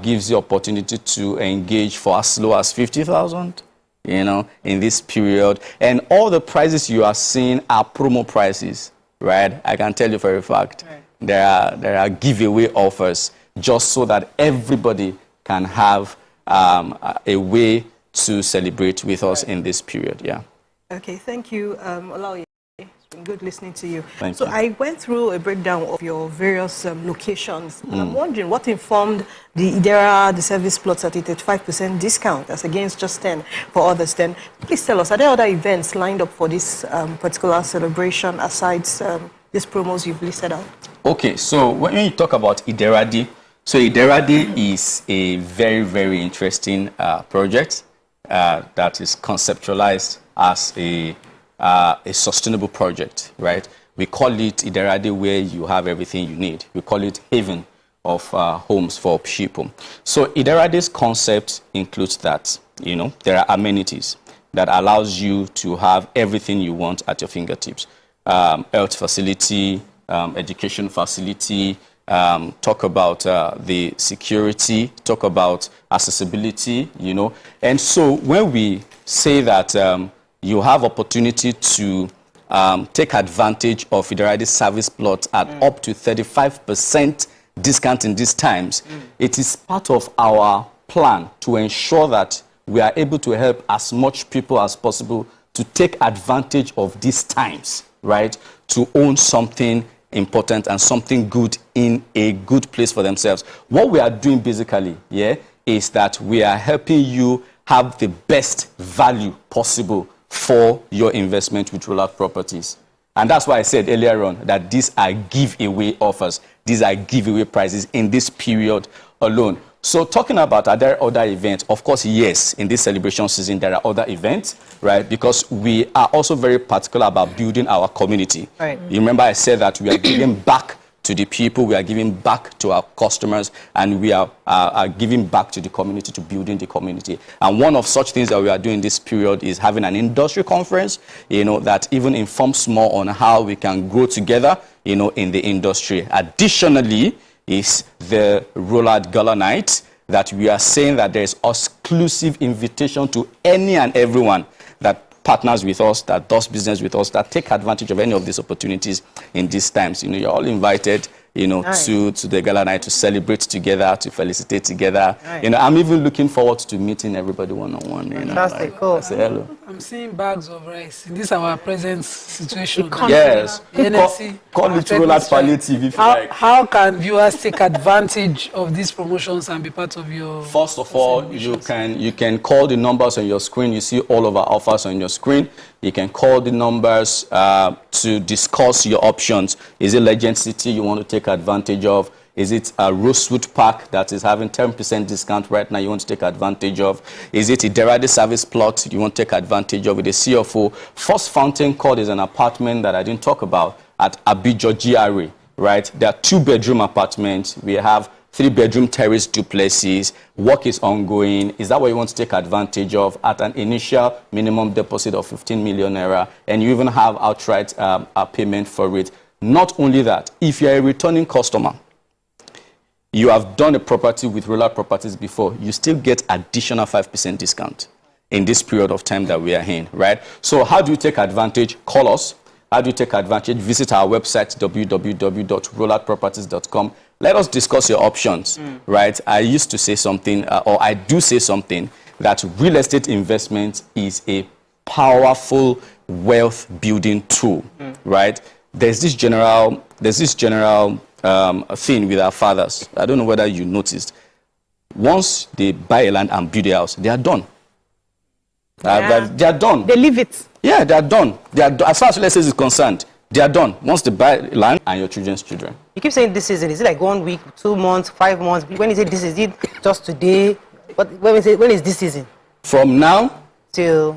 gives you opportunity to engage for as low as 50,000, in this period. And all the prices you are seeing are promo prices, right? I can tell you for a fact. There are giveaway offers just so that everybody can have a way to celebrate with us in this period. Yeah. Okay, thank you, Olaoye. It's been good listening to you. Thank you. I went through a breakdown of your various locations. And I'm wondering what informed the Idera, the service plots at a 35% discount as against just 10 for others. Then please tell us, are there other events lined up for this particular celebration aside these promos you've listed out? Okay, so when you talk about Iderade, so Iderade is a very, very interesting project that is conceptualized as a sustainable project, right? We call it Iderade, where you have everything you need. We call it haven of homes for people. So Iderade's concept includes that, there are amenities that allows you to have everything you want at your fingertips. Health facility, education facility, talk about the security, talk about accessibility, And so when we say that you have opportunity to take advantage of Iderade service plot at up to 35% discount in these times, it is part of our plan to ensure that we are able to help as much people as possible to take advantage of these times, right? To own something important and something good in a good place for themselves. What we are doing basically, is that we are helping you have the best value possible for your investment with Roulette Properties. And that's why I said earlier on that these are giveaway offers. These are giveaway prices in this period alone. So talking about, are there other events? Of course, yes, in this celebration season, there are other events, right? Because we are also very particular about building our community. Right. You remember I said that we are giving back to the people, we are giving back to our customers, and we are giving back to the community, to building the community. And one of such things that we are doing this period is having an industry conference, that even informs more on how we can grow together, in the industry. Additionally, is the Roulette Gala Night, that we are saying that there is exclusive invitation to any and everyone that partners with us, that does business with us, that take advantage of any of these opportunities in these times. You're all invited, nice. to the Gala Night to celebrate together, to felicitate together. Nice. I'm even looking forward to meeting everybody one-on-one. Fantastic, cool. Say hello. I'm seeing bags of rice. This is our present situation. Yes. Call it Roulette Palliative if you like. How can viewers take advantage of these promotions and be part of your... First of all, you can call the numbers on your screen. You see all of our offers on your screen. You can call the numbers to discuss your options. Is it Legend City you want to take advantage of? Is it a Rosewood Park that is having 10% discount right now you want to take advantage of? Is it a Iderade service plot you want to take advantage of with a CFO? First Fountain Court is an apartment that I didn't talk about at Abijo GRA, right? There are 2-bedroom apartments. We have 3-bedroom terrace duplexes. Work is ongoing. Is that what you want to take advantage of at an initial minimum deposit of 15 million naira? And you even have outright payment for it. Not only that, if you're a returning customer, you have done a property with Roulette Properties before, you still get additional 5% discount in this period of time that we are in, right? So how do you take advantage? Call us. How do you take advantage? Visit our website, www.rouletteproperties.com. Let us discuss your options, right? I used to say something, or I do say something, that real estate investment is a powerful wealth building tool, right? There's this general thing with our fathers. I don't know whether you noticed. Once they buy a land and build a house, they are done. They are done. They leave it. Yeah, they are done. They are done. As far as let's say is concerned, they are done. Once they buy land and your children's children. You keep saying this season. Is it like 1 week, 2 months, 5 months? When you say this, is it just today? But when is this season? From now till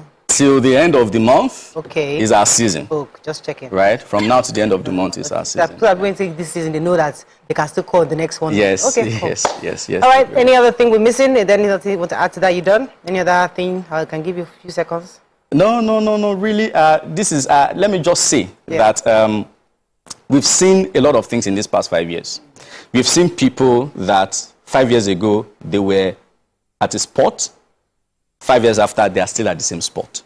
the end of the month is our season. Oh, just checking. Right? From now to the end of the month is our season. So when they say this season, they know that they can still call the next one. Yes, okay, cool. yes. All right, any other thing we're missing? Is there any other thing you want to add to that? You done? Any other thing? I can give you a few seconds. No, really. This is, let me just say that we've seen a lot of things in these past 5 years. We've seen people that 5 years ago, they were at a spot. 5 years after, they are still at the same spot.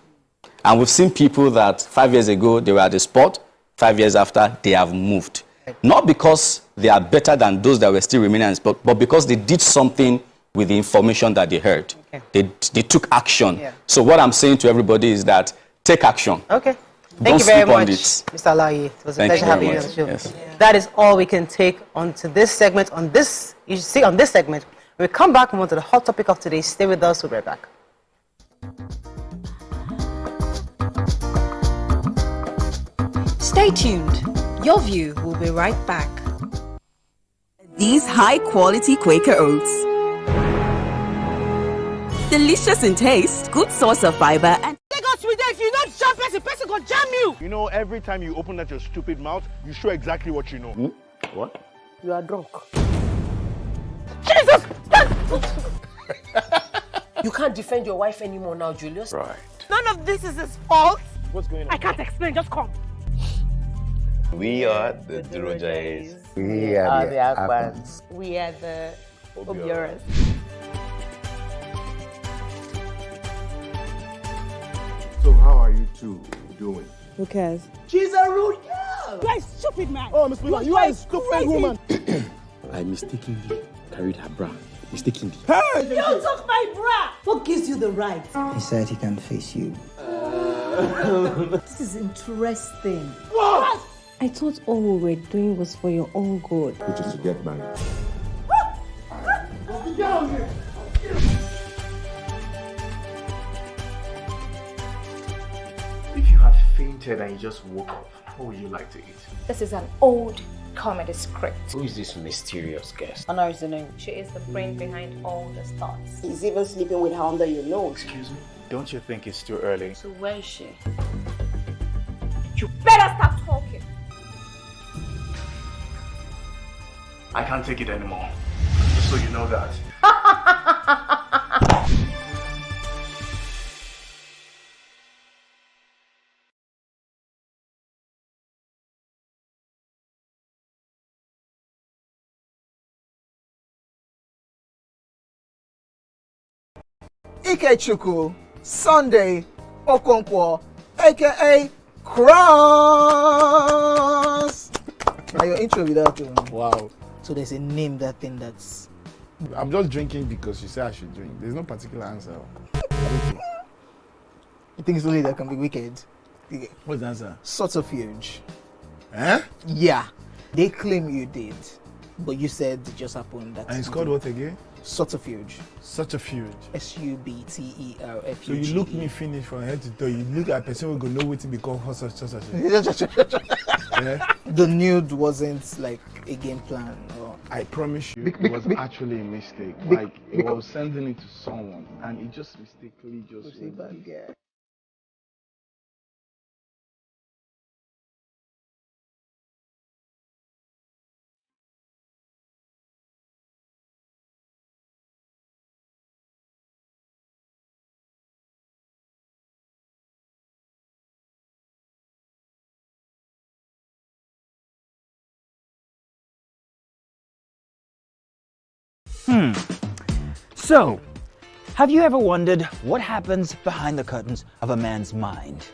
And we've seen people that 5 years ago, they were at a spot. 5 years after, they have moved. Not because they are better than those that were still remaining at the spot, but because they did something with the information that they heard. They took action. So what I'm saying to everybody is that take action. Okay. Don't Thank you very much, it. Mr. Alaye. It was a pleasure having you on the show. Yes. That is all we can take onto this segment. You see on this segment, when we come back, we move on to the hot topic of today. Stay with us. We'll be right back. Stay tuned. Your View will be right back. These high-quality Quaker oats. Delicious in taste, good source of fiber, and If you not jump, the person gonna jam you. You know, every time you open that your stupid mouth, you show exactly what you know. What? You are drunk. Jesus! You can't defend your wife anymore now, Julius. Right. None of this is his fault. What's going on? I can't explain, just come. We are the Durojais. We are the Akbans. We are the Obioras. So how are you two doing? Who cares? She's a rude girl. You are a stupid man. Oh, Miss Miller, you are a stupid woman. I mistakenly carried her bra. Mistakenly. Hey! You took my bra. What gives you the right? He said he can face you. This is interesting. What? I thought all we were doing was for your own good. Which is to get married. If you had fainted and you just woke up, what would you like to eat? This is an old comedy script. Who is this mysterious guest? Honor is the name. She is the brain behind all the stars. He's even sleeping with her under your nose. Excuse me? Don't you think it's too early? So where is she? You better stop talking. I can't take it anymore. Just so you know that. Ikechukwu Sunday Okonkwo, aka Cross. Now your intro without you. Wow. So there's a name that thing that's. I'm just drinking because you say I should drink. There's no particular answer. You think it's only that can be wicked? What's the answer? Subterfuge. Eh? Yeah. They claim you did, but you said it just happened. That And it's called what again? Subterfuge. Subterfuge. Subterfuge. So you look me finish from head to toe. You look at a person who go know what to become such. Yeah? The nude wasn't like a game plan. Or... I promise you, it was actually a mistake. Like it was sending it to someone, and it just mistakenly just. So, have you ever wondered what happens behind the curtains of a man's mind?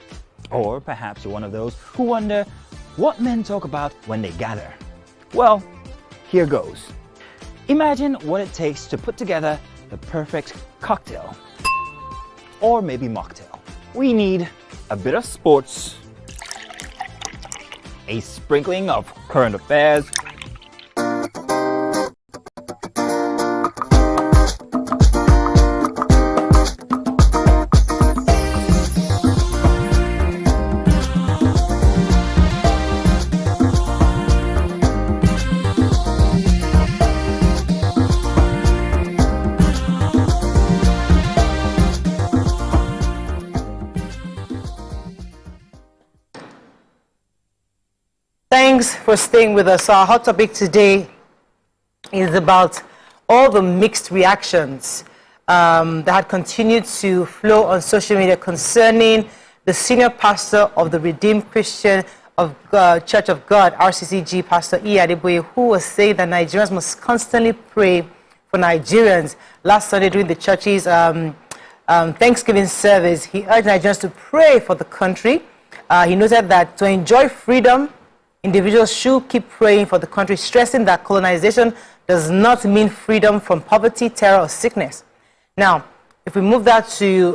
Or perhaps you're one of those who wonder what men talk about when they gather. Well, here goes. Imagine what it takes to put together the perfect cocktail. Or maybe mocktail. We need a bit of sports, a sprinkling of current affairs, Thanks for staying with us. Our hot topic today is about all the mixed reactions that had continued to flow on social media concerning the senior pastor of the Redeemed Christian of Church of God, RCCG, Pastor E. Adeboye, who was saying that Nigerians must constantly pray for Nigerians. Last Sunday during the church's Thanksgiving service, he urged Nigerians to pray for the country. He noted that to enjoy freedom, individuals should keep praying for the country, stressing that colonization does not mean freedom from poverty, terror, or sickness. Now, if we move that to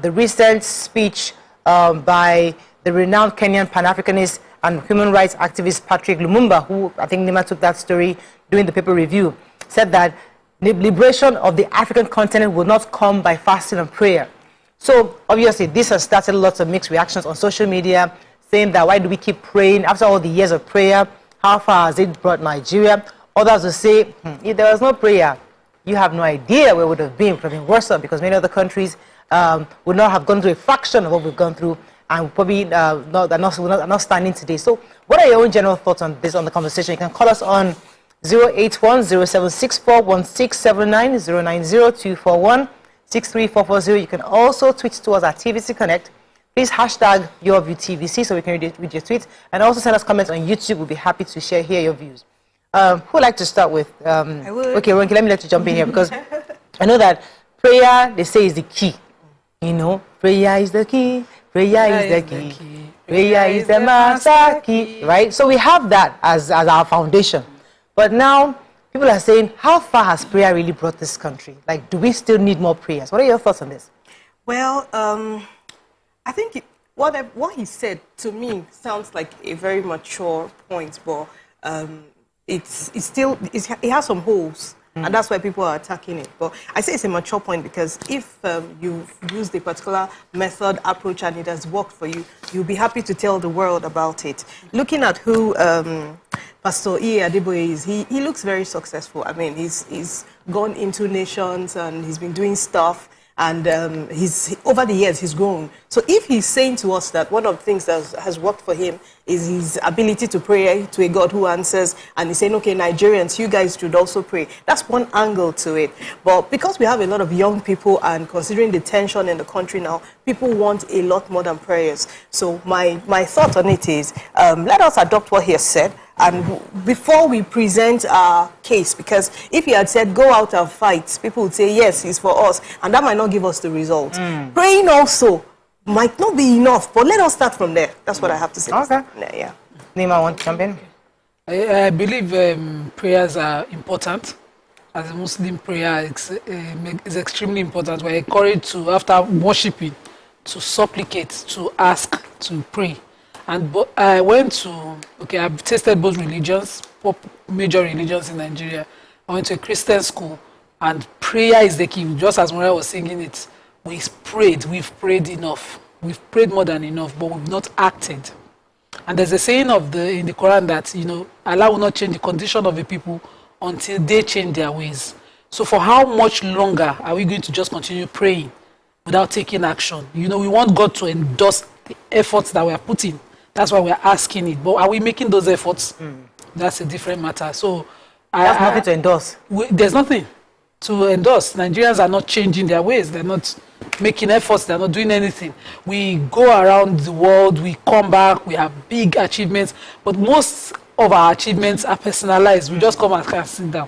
the recent speech by the renowned Kenyan Pan-Africanist and human rights activist Patrick Lumumba, who I think Nima took that story during the paper review, said that the liberation of the African continent will not come by fasting and prayer. So, obviously, this has started lots of mixed reactions on social media, saying that why do we keep praying after all the years of prayer? How far has it brought Nigeria? Others will say, if there was no prayer, you have no idea where it would have been. It would have been worse because many other countries would not have gone through a fraction of what we've gone through and probably are not standing today. So what are your own general thoughts on this, on the conversation? You can call us on 081-0764-1679, 090-241-63440. You can also tweet to us at TVC Connect. Please hashtag YourViewTVC so we can read your tweets, and also send us comments on YouTube. We'll be happy to hear your views. Who would like to start with? I would. Okay, Ronki, let me let you jump in here because I know that prayer, they say, is the key. You know, prayer is the key. Prayer is the key. Prayer is the master key. Right? So we have that as our foundation. But now people are saying, how far has prayer really brought this country? Like, do we still need more prayers? What are your thoughts on this? Well, I think what he said to me sounds like a very mature point, but it has some holes, and that's why people are attacking it. But I say it's a mature point because if you've used a particular method, approach, and it has worked for you, you'll be happy to tell the world about it. Looking at who Pastor E. Adeboye is, he looks very successful. I mean, he's gone into nations and he's been doing stuff. And over the years, he's grown. So if he's saying to us that one of the things that has worked for him is his ability to pray to a God who answers, and he's saying, okay, Nigerians, you guys should also pray. That's one angle to it. But because we have a lot of young people and considering the tension in the country now, people want a lot more than prayers. So my thought on it is, let us adopt what he has said. And before we present our case, because if he had said, go out and fight, people would say, yes, it's for us. And that might not give us the result. Praying also might not be enough, but let us start from there. That's what I have to say. Okay. Yeah. Nima, want to jump in? I believe prayers are important. As a Muslim, prayer is extremely important. We're encouraged to, after worshiping, to supplicate, to ask, to pray. And I went to, I've tested both religions, major religions in Nigeria. I went to a Christian school, and prayer is the key. Just as Maria was singing it, we've prayed enough. We've prayed more than enough, but we've not acted. And there's a saying in the Quran that, Allah will not change the condition of the people until they change their ways. So for how much longer are we going to just continue praying without taking action? We want God to endorse the efforts that we are putting. That's why we're asking it. But are we making those efforts? That's a different matter. So there's nothing to endorse. There's nothing to endorse. Nigerians are not changing their ways. They're not making efforts. They're not doing anything. We go around the world. We come back. We have big achievements. But most of our achievements are personalized. We just come and sit down.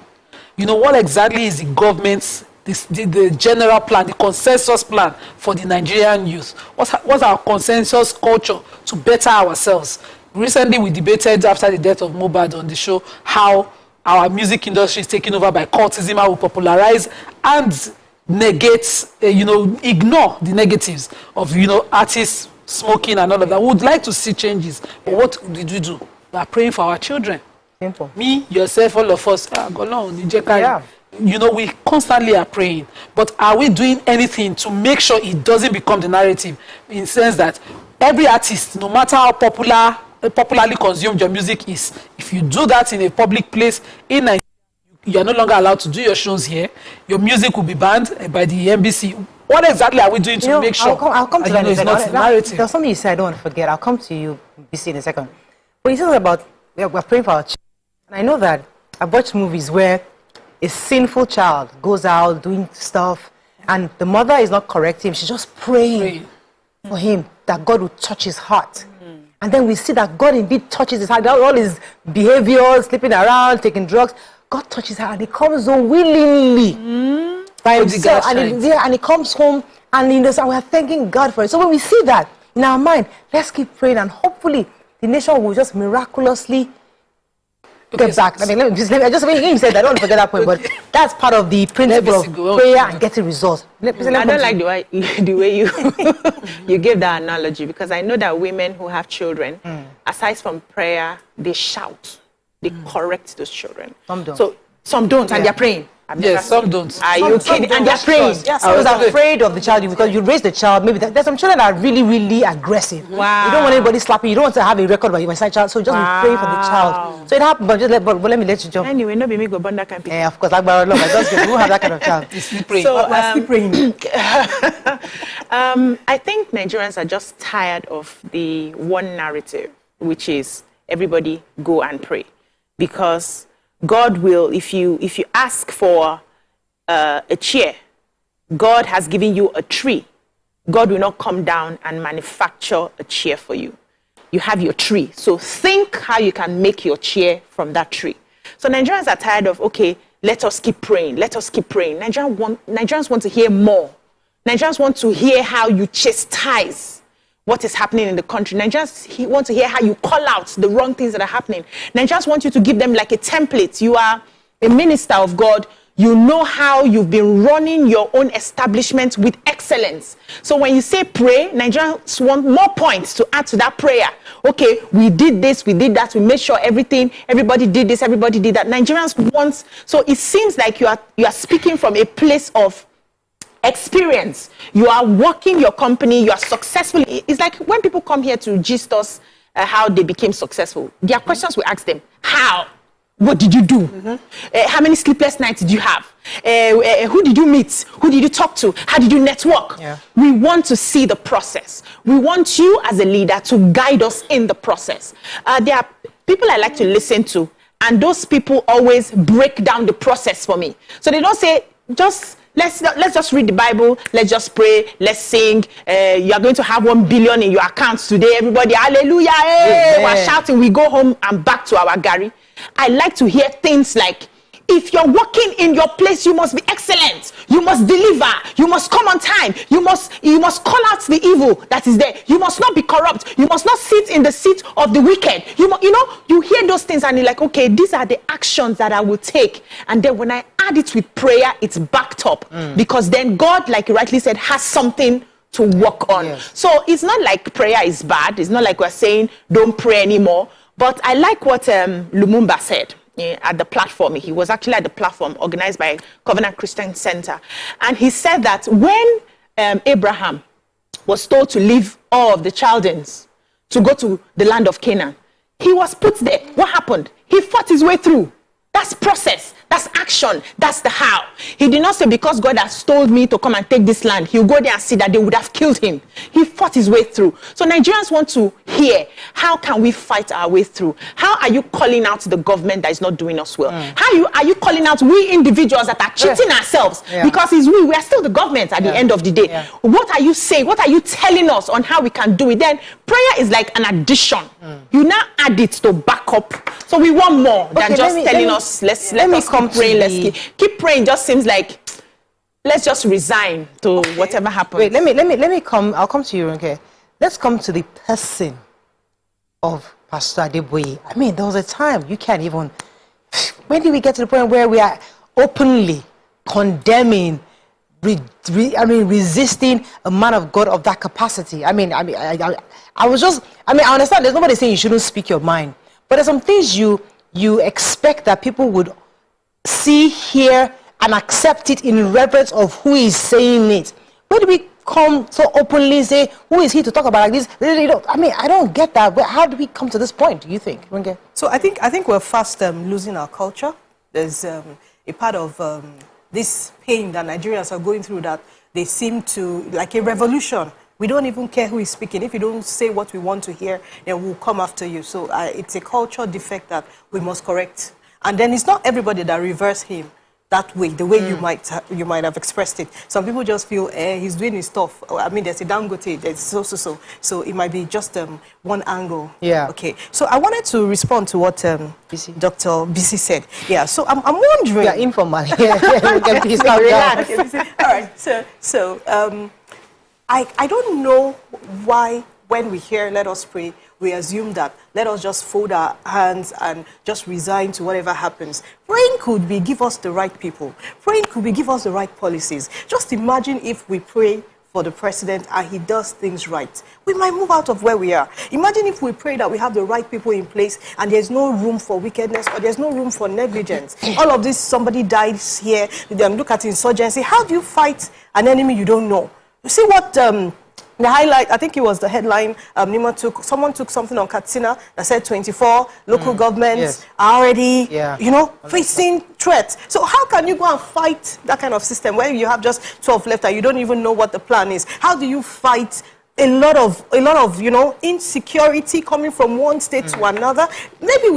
What exactly is the government's the general plan, the consensus plan for the Nigerian youth? What's our consensus culture to better ourselves? Recently, we debated after the death of Mohbad on the show how our music industry is taken over by cultism, how we popularize and negate, ignore the negatives of, artists smoking and all of that. We would like to see changes. But what did we do? We are praying for our children. Simple. Me, yourself, all of us. You know, we constantly are praying. But are we doing anything to make sure it doesn't become the narrative? In the sense that every artist, no matter how popularly consumed your music is, if you do that in a public place in Nigeria, you are no longer allowed to do your shows here. Your music will be banned by the NBC. What exactly are we doing to make sure? I'll come to that in a second. Narrative. There's something you said I don't want to forget. I'll come to you, BC, in a second. But you said about we're praying for our children. And I know that I've watched movies where a sinful child goes out doing stuff and the mother is not correcting him. She's just praying for him that God will touch his heart. And then we see that God indeed touches his heart. All his behavior, sleeping around, taking drugs, God touches her and he comes home willingly by himself. And he comes home and we're thanking God for it. So when we see that in our mind, let's keep praying and hopefully the nation will just miraculously get back. I mean, you said that, I don't want to forget that point, but that's part of the principle of prayer and getting results. I don't like the way you you give that analogy, because I know that women who have children, aside from prayer, they shout, they correct those children. Some don't. So some don't, and they're praying. Yes, some don't. Are you kidding? And they're praying. Yes, I was afraid of the child because you raise the child. Maybe there's some children that are really, really aggressive. Wow. You don't want anybody slapping. You don't want to have a record about your side child. So just be praying for the child. So it happened, but let me let you jump. Anyway, no be me go burn that kind of people. Yeah, of course. I don't have that kind of child. Still praying. So still praying. I think Nigerians are just tired of the one narrative, which is everybody go and pray, because God will, if you ask for a chair, God has given you a tree. God will not come down and manufacture a chair for you. You have your tree. So think how you can make your chair from that tree. So Nigerians are tired of, okay, let us keep praying. Let us keep praying. Nigerians want to hear more. Nigerians want to hear how you chastise what is happening in the country. Nigerians want to hear how you call out the wrong things that are happening. Nigerians want you to give them like a template. You are a minister of God. You know how you've been running your own establishment with excellence. So when you say pray, Nigerians want more points to add to that prayer. Okay, we did this, we did that, we made sure everybody did this, everybody did that. Nigerians want, so it seems like you are speaking from a place of experience. You are working your company, you are successful. It's like when people come here to gist us how they became successful. There are questions we ask them. How? What did you do? How many sleepless nights did you have? Who did you meet? Who did you talk to? How did you network? Yeah. We want to see the process. We want you as a leader to guide us in the process. There are people I like to listen to, and those people always break down the process for me. So they don't say, let's just read the Bible, let's just pray, let's sing. You are going to have 1 billion in your accounts today. Everybody, hallelujah, hey, we're shouting. We go home and back to our Gary. I like to hear things like, if you're working in your place, you must be excellent. You must deliver. You must come on time. You must call out the evil that is there. You must not be corrupt. You must not sit in the seat of the wicked. You hear those things and you're like, okay, these are the actions that I will take. And then when I add it with prayer, it's backed up. Because then God, like you rightly said, has something to work on. Yes. So it's not like prayer is bad. It's not like we're saying don't pray anymore. But I like what Lumumba said at the platform. He was actually at the platform organized by Covenant Christian Center. And he said that when Abraham was told to leave all of the Chaldeans to go to the land of Canaan, he was put there. What happened? He fought his way through. That's process. That's action. That's the how. He did not say, because God has told me to come and take this land, he'll go there and see that they would have killed him. He fought his way through. So Nigerians want to hear, how can we fight our way through? How are you calling out the government that is not doing us well? How are you calling out we individuals that are cheating ourselves? Because we are still the government at the end of the day. What are you saying? What are you telling us on how we can do it? Then prayer is like an addition. You now add it to back up. So we want more than just telling us, let us keep praying. Let's keep praying. Just seems like let's just resign to whatever happens. Wait, let me come. I'll come to you, okay? Let's come to the person of Pastor Adeboye. I mean, there was a time you can't even. When did we get to the point where we are openly condemning resisting a man of God of that capacity. I understand there's nobody saying you shouldn't speak your mind, but there's some things you expect that people would see, hear, and accept it in reverence of who is saying it. Where do we come so openly say, who is he to talk about like this? I don't get that. How do we come to this point, do you think? So I think we're fast losing our culture. There's a part of this pain that Nigerians are going through that they seem to, like a revolution. We don't even care who is speaking. If you don't say what we want to hear, then we'll come after you. So it's a cultural defect that we must correct. And then it's not everybody that reverse him that way, the way you might have expressed it. Some people just feel, he's doing his stuff. There's a Dangote, there's so. So it might be just one angle. Yeah. Okay. So I wanted to respond to what Dr. BC said. Yeah. So I'm wondering. Yeah, informal. Please relax. All right. So I don't know why when we hear "let us pray," we assume that let us just fold our hands and just resign to whatever happens. Praying could be give us the right people. Praying could be give us the right policies. Just imagine if we pray for the president and he does things right. We might move out of where we are. Imagine if we pray that we have the right people in place and there's no room for wickedness or there's no room for negligence. All of this, somebody dies here, then look at insurgency. How do you fight an enemy you don't know? You see what... the highlight, I think it was the headline someone took something on Katsina that said 24 local governments are already, facing threats. So how can you go and fight that kind of system where you have just 12 left and you don't even know what the plan is? How do you fight a lot of insecurity coming from one state to another? Maybe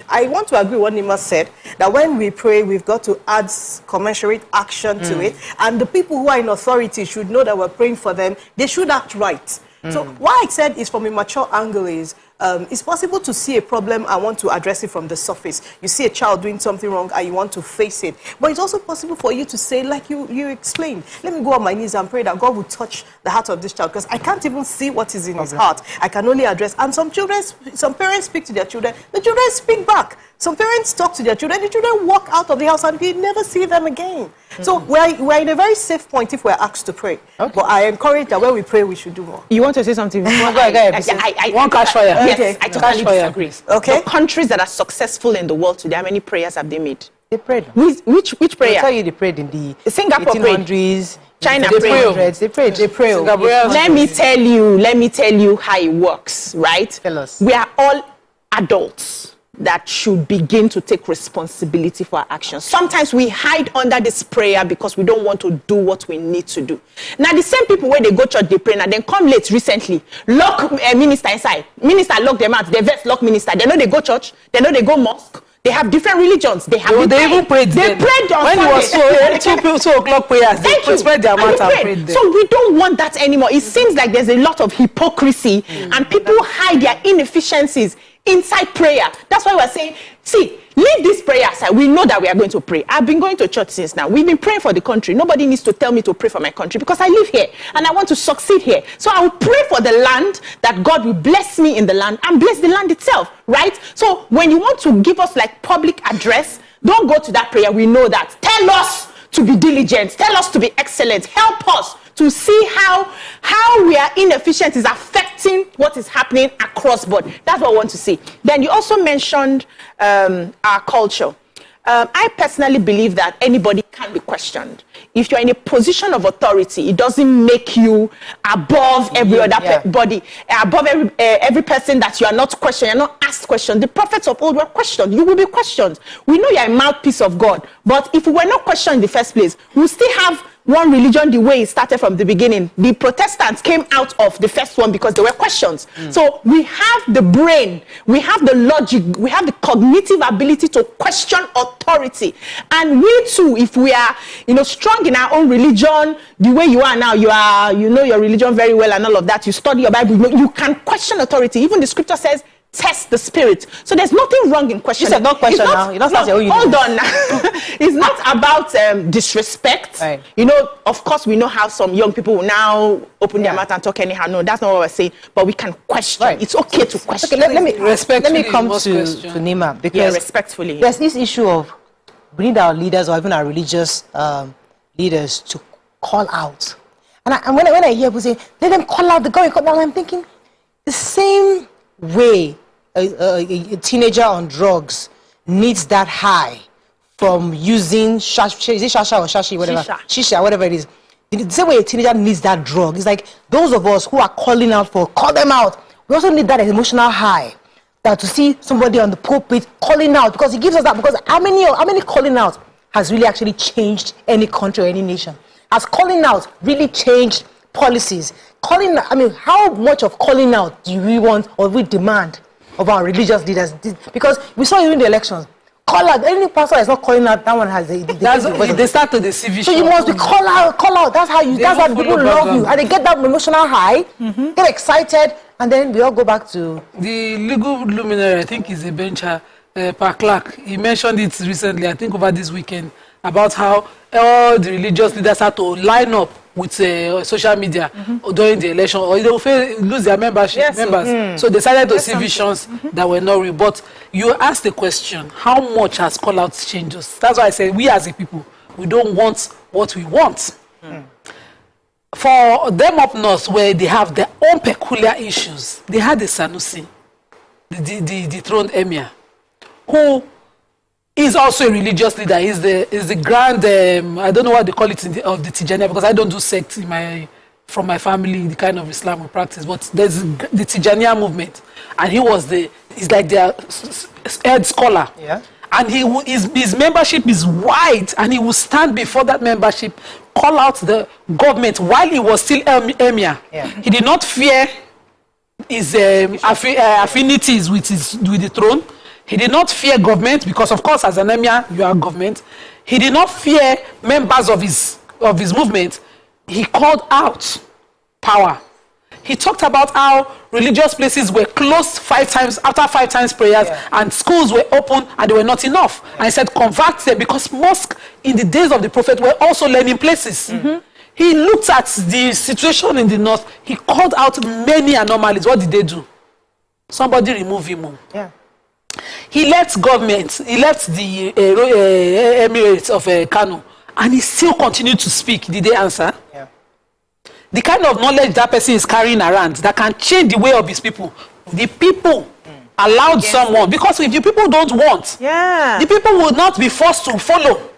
I want to agree with what Nima said, that when we pray, we've got to add commensurate action to it. And the people who are in authority should know that we're praying for them. They should act right. So what I said is from a mature angle is, it's possible to see a problem and want to address it from the surface. You see a child doing something wrong and you want to face it. But it's also possible for you to say, like you explained, let me go on my knees and pray that God will touch the heart of this child, because I can't even see what is in his heart. I can only address. And some parents speak to their children. The children speak back. Some parents talk to their children. The children walk out of the house and you never see them again. So we're in a very safe point if we're asked to pray. Okay. But I encourage that when we pray, we should do more. You want to say something? I want catch fire. Yes, I totally disagree. Okay. The countries that are successful in the world today, how many prayers have they made? They prayed. Which prayer? I'll tell you, they prayed in the Singapore 1800s. China prayed. They prayed. Let me tell you how it works, right? Tell us. We are all adults that should begin to take responsibility for our actions. Sometimes we hide under this prayer because we don't want to do what we need to do. Now, the same people where they go church, they pray, and then come late recently, lock minister inside. Minister lock them out. They vex lock minister. They know they go church. They know they go mosque. They have different religions. They even prayed. They prayed on when it was 2 o'clock prayers. They spread their mouth and prayed. So we don't want that anymore. It seems like there's a lot of hypocrisy, and people hide their inefficiencies inside prayer. That's why we're saying, see, leave this prayer aside. We know that we are going to pray. I've been going to church since now. We've been praying for the country. Nobody needs to tell me to pray for my country because I live here and I want to succeed here. So I will pray for the land, that God will bless me in the land and bless the land itself, right? So when you want to give us like public address, don't go to that prayer. We know that. Tell us to be diligent. Tell us to be excellent. Help us to see how we are inefficient is affecting what is happening across board. That's what I want to see. Then you also mentioned our culture. I personally believe that anybody can be questioned. If you're in a position of authority, it doesn't make you above every other body, above every person that you are not questioned, you're not asked questions. The prophets of old were questioned. You will be questioned. We know you're a mouthpiece of God, but if we were not questioned in the first place, we'll still have one religion the way it started from the beginning. The Protestants came out of the first one because there were questions. So we have the brain, we have the logic, we have the cognitive ability to question authority. And we too, if we are, strong in our own religion, the way you are now, you know your religion very well and all of that, you study your Bible, you can question authority. Even the scripture says, test the spirit. So there's nothing wrong in questioning. You said no question now. You don't start your own hold on now. It's not about disrespect. Right. Of course, we know how some young people will now open their mouth and talk anyhow. No, that's not what we're saying. But we can question. Right. It's okay to question. Okay, let me come to Nima, because respectfully. There's this issue of we need our leaders or even our religious leaders to call out. And when I hear people say, let them call out the government, I'm thinking, the same way a teenager on drugs needs that high from using shasha or shashi, whatever, shisha, whatever it is. The same way a teenager needs that drug. It's like those of us who are calling out for, call them out. We also need that emotional high. That to see somebody on the pulpit calling out, because it gives us that. Because how many calling out has really actually changed any country or any nation? Has calling out really changed policies? How much of calling out do we want or we demand of our religious leaders? Because we saw during the elections, call out. Any pastor is not calling out, that one has they start to deceive you. So you must be call out. That's how people love you, and they get that emotional high, get excited, and then we all go back to the legal luminary. I think is a bencher, Per Clark. He mentioned it recently. I think over this weekend about how all the religious leaders had to line up with social media during the election, or they will lose their members. So they decided to see visions that were not real. But you asked the question, how much has call out changed us? That's why I said we as a people, we don't want what we want. For them up north, where they have their own peculiar issues, they had the Sanusi, the dethroned emir, who is also a religious leader. He's the grand, I don't know what they call it of the Tijaniya, because I don't do sect from my family, the kind of Islam we practice, but there's the Tijaniya movement, and he's like their head scholar. Yeah. And his membership is wide, and he will stand before that membership, call out the government while he was still emir. Yeah. He did not fear his affinities with the throne. He did not fear government, because of course as an emir you are government. He did not fear members of his movement. He called out power. He talked about how religious places were closed 5 times after 5 times prayers, and schools were open and they were not enough. And he said convert them, because mosques in the days of the prophet were also learning places. He looked at the situation in the north. He called out many anomalies. What did they do? Somebody remove him. Yeah. He left government. He left the Emirates of Kano, and he still continued to speak. Did they answer? Yeah. The kind of knowledge that person is carrying around that can change the way of his people. The people allowed someone, because if the people don't want, the people will not be forced to follow.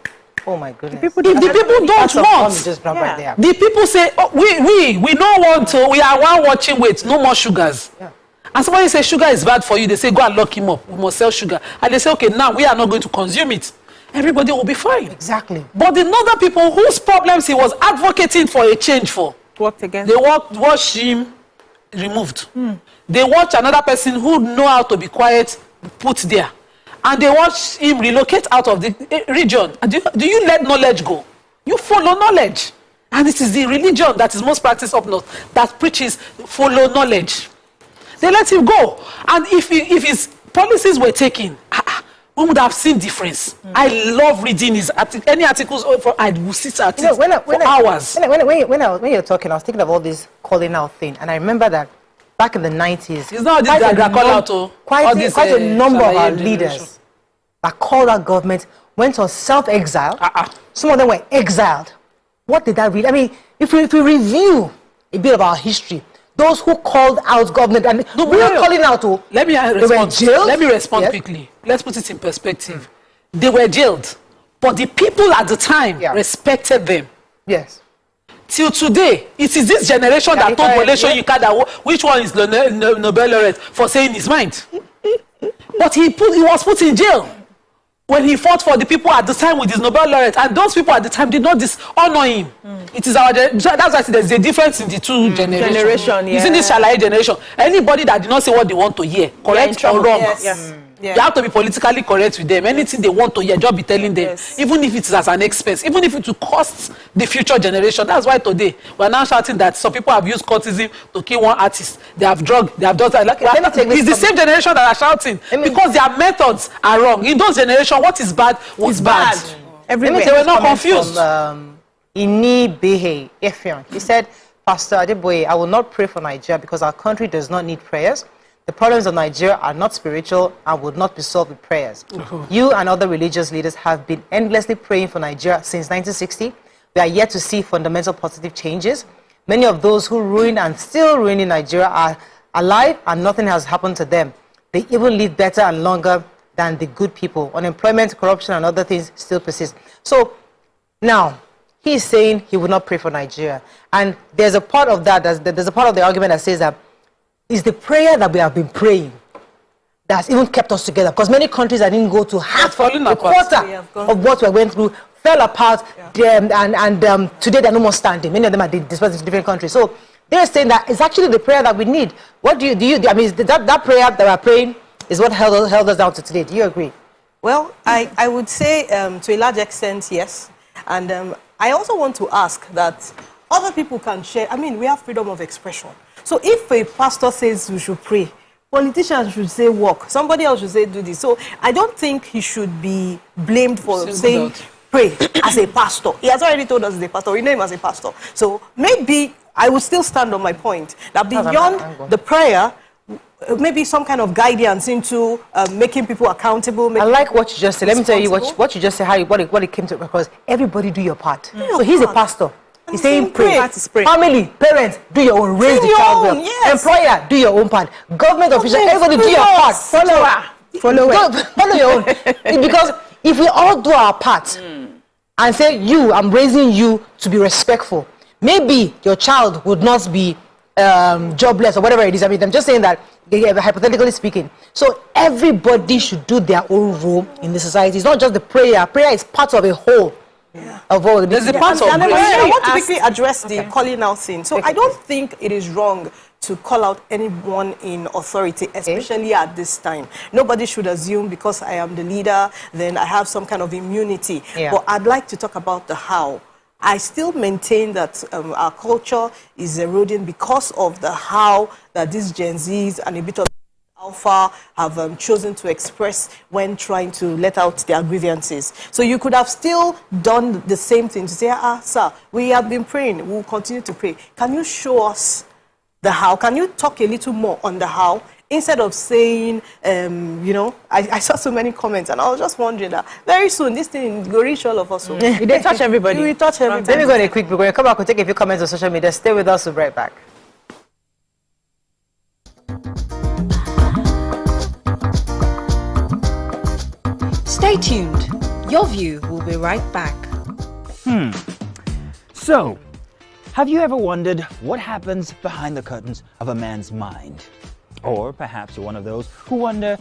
Oh my goodness. If the people don't want, the people say, oh, we don't want to, we are one watching weight, no more sugars. Yeah. And somebody says sugar is bad for you, they say go and lock him up, we must sell sugar. And they say, okay, now we are not going to consume it. Everybody will be fine. Exactly. But the other people whose problems he was advocating for a change for, worked against. They watch him removed. They watch another person who know how to be quiet put there. And they watch him relocate out of the region. And do you let knowledge go? You follow knowledge. And it is the religion that is most practiced up north that preaches follow knowledge. They let him go. And if his policies were taken, we would have seen difference. I love reading his any articles. I will sit at it for hours. When you're talking, I was thinking of all this calling out thing, and I remember that back in the 90s, it's not this that call out to quite a number of our leaders that called out government went on self-exile. Some of them were exiled. What did that read? I mean, if we review a bit of our history, those who called out government, and we are calling out to, let me respond quickly. Let's put it in perspective. They were jailed, but the people at the time respected them. Yes. Till today, it is this generation that told Wole Soyinka that which one is the Nobel laureate for saying his mind. But he was put in jail when he fought for the people at the time with his Nobel laureate, and those people at the time did not dishonor him. It is that's why there's a difference in the two generations. It's in this Shalaye generation. Anybody that did not say what they want to hear, correct or wrong, you have to be politically correct with them. Anything they want to hear, just be telling them, even if it's as an expense, even if it will cost the future generation. That's why today we're now shouting that some people have used cultism to kill one artist. They have done that. It's the same generation that are shouting because their methods are wrong. In those generations, what is bad was bad. Everywhere. They were not confused. Ini Behe Efion. He said, Pastor Adeboye, I will not pray for Nigeria because our country does not need prayers. The problems of Nigeria are not spiritual and would not be solved with prayers. You and other religious leaders have been endlessly praying for Nigeria since 1960. we are yet to see fundamental positive changes. Many of those who ruined and still ruining Nigeria are alive and nothing has happened to them. They even live better and longer than the good people. Unemployment, corruption, and other things still persist. So now, he is saying he would not pray for Nigeria. And there's a part of that, there's a part of the argument that says that it's the prayer that we have been praying that's even kept us together. Because many countries that didn't go to half a quarter of what we went through fell apart, and today they're no more standing. Many of them are dispersed into different countries. So they're saying that it's actually the prayer that we need. What do you I mean, that prayer that we're praying is what held us down to today. Do you agree? Well, I would say to a large extent, yes. And I also want to ask that other people can share. I mean, we have freedom of expression. So if a pastor says we should pray, politicians should say walk, somebody else should say do this. So I don't think he should be blamed for saying pray as a pastor. He has already told us he's a pastor. We know him as a pastor. So maybe I would still stand on my point that beyond the prayer, maybe some kind of guidance into making people accountable. I like what you just said. Let me tell you what you just said, how what it came to, because everybody do your part. So he's a pastor. He's saying pray. Family, parents, do your own. Raise the child well. Yes. Employer, do your own part. Government official, everybody do your part. Follow your own. Because if we all do our part and say, I'm raising you to be respectful, maybe your child would not be jobless or whatever it is. I mean, I'm just saying that, hypothetically speaking. So everybody should do their own role in the society. It's not just the prayer. Prayer is part of a whole. Of all. There's a part of I want to quickly address the calling out thing. So I don't think it is wrong to call out anyone in authority, especially at this time. Nobody should assume because I am the leader, then I have some kind of immunity. But I'd like to talk about the how. I still maintain that our culture is eroding because of the how that these Gen Zs and a bit of Alpha have chosen to express when trying to let out their grievances. So you could have still done the same thing to say, sir, we have been praying, we'll continue to pray. Can you show us the how? Can you talk a little more on the how? Instead of saying, I saw so many comments and I was just wondering that very soon this thing will reach all of us. They touch everybody. We touch everybody. Let me go on a quick break. We'll come back, we'll take a few comments on social media. Stay with us, we'll be right back. Stay tuned. Your View will be right back. So, have you ever wondered what happens behind the curtains of a man's mind? Or perhaps you're one of those who wonder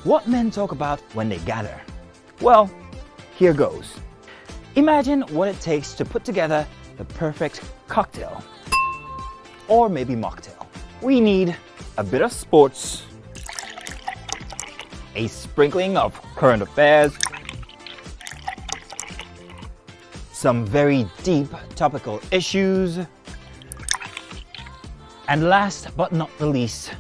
what men talk about when they gather. Well, here goes. Imagine what it takes to put together the perfect cocktail. Or maybe mocktail. We need a bit of sports, a sprinkling of current affairs, some very deep topical issues, and last but not the least,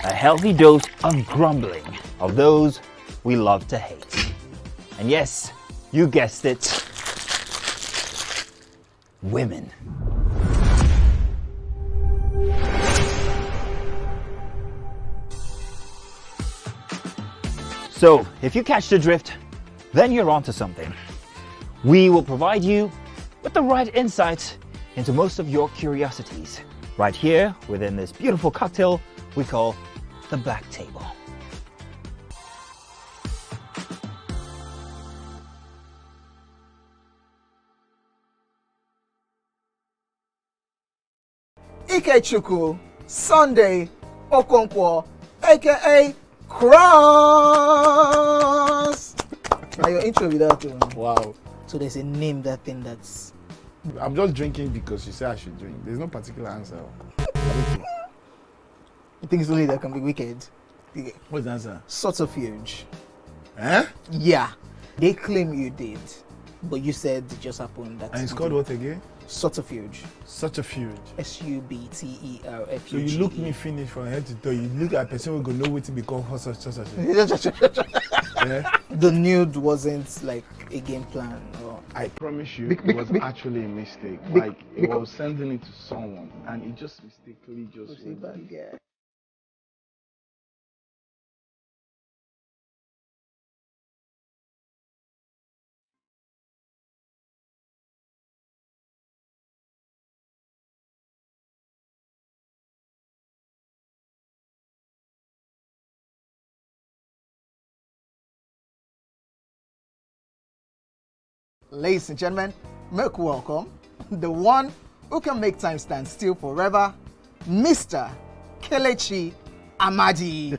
a healthy dose of grumbling of those we love to hate. And yes, you guessed it, women. So, if you catch the drift, then you're onto something. We will provide you with the right insights into most of your curiosities, right here within this beautiful cocktail we call the Black Table. Ikechukwu Sunday Okonkwo, aka Cross. Now your intro without wow. So there's a name that thing that's. I'm just drinking because you say I should drink. There's no particular answer. You think it's only that can be wicked? What's the answer? Subterfuge. Eh? Yeah. They claim you did, but you said it just happened. That and it's called what again? Subterfuge. Subterfuge. SUBTERFUGE. So you look me finish from head to toe. You look at a person who go know what to become such. Yeah? The nude wasn't like a game plan. Or... I promise you, it was actually a mistake. Like it was sending it to someone, and it just mistakenly just. Ladies and gentlemen, make welcome the one who can make time stand still forever, Mr. Kelechi Amadi.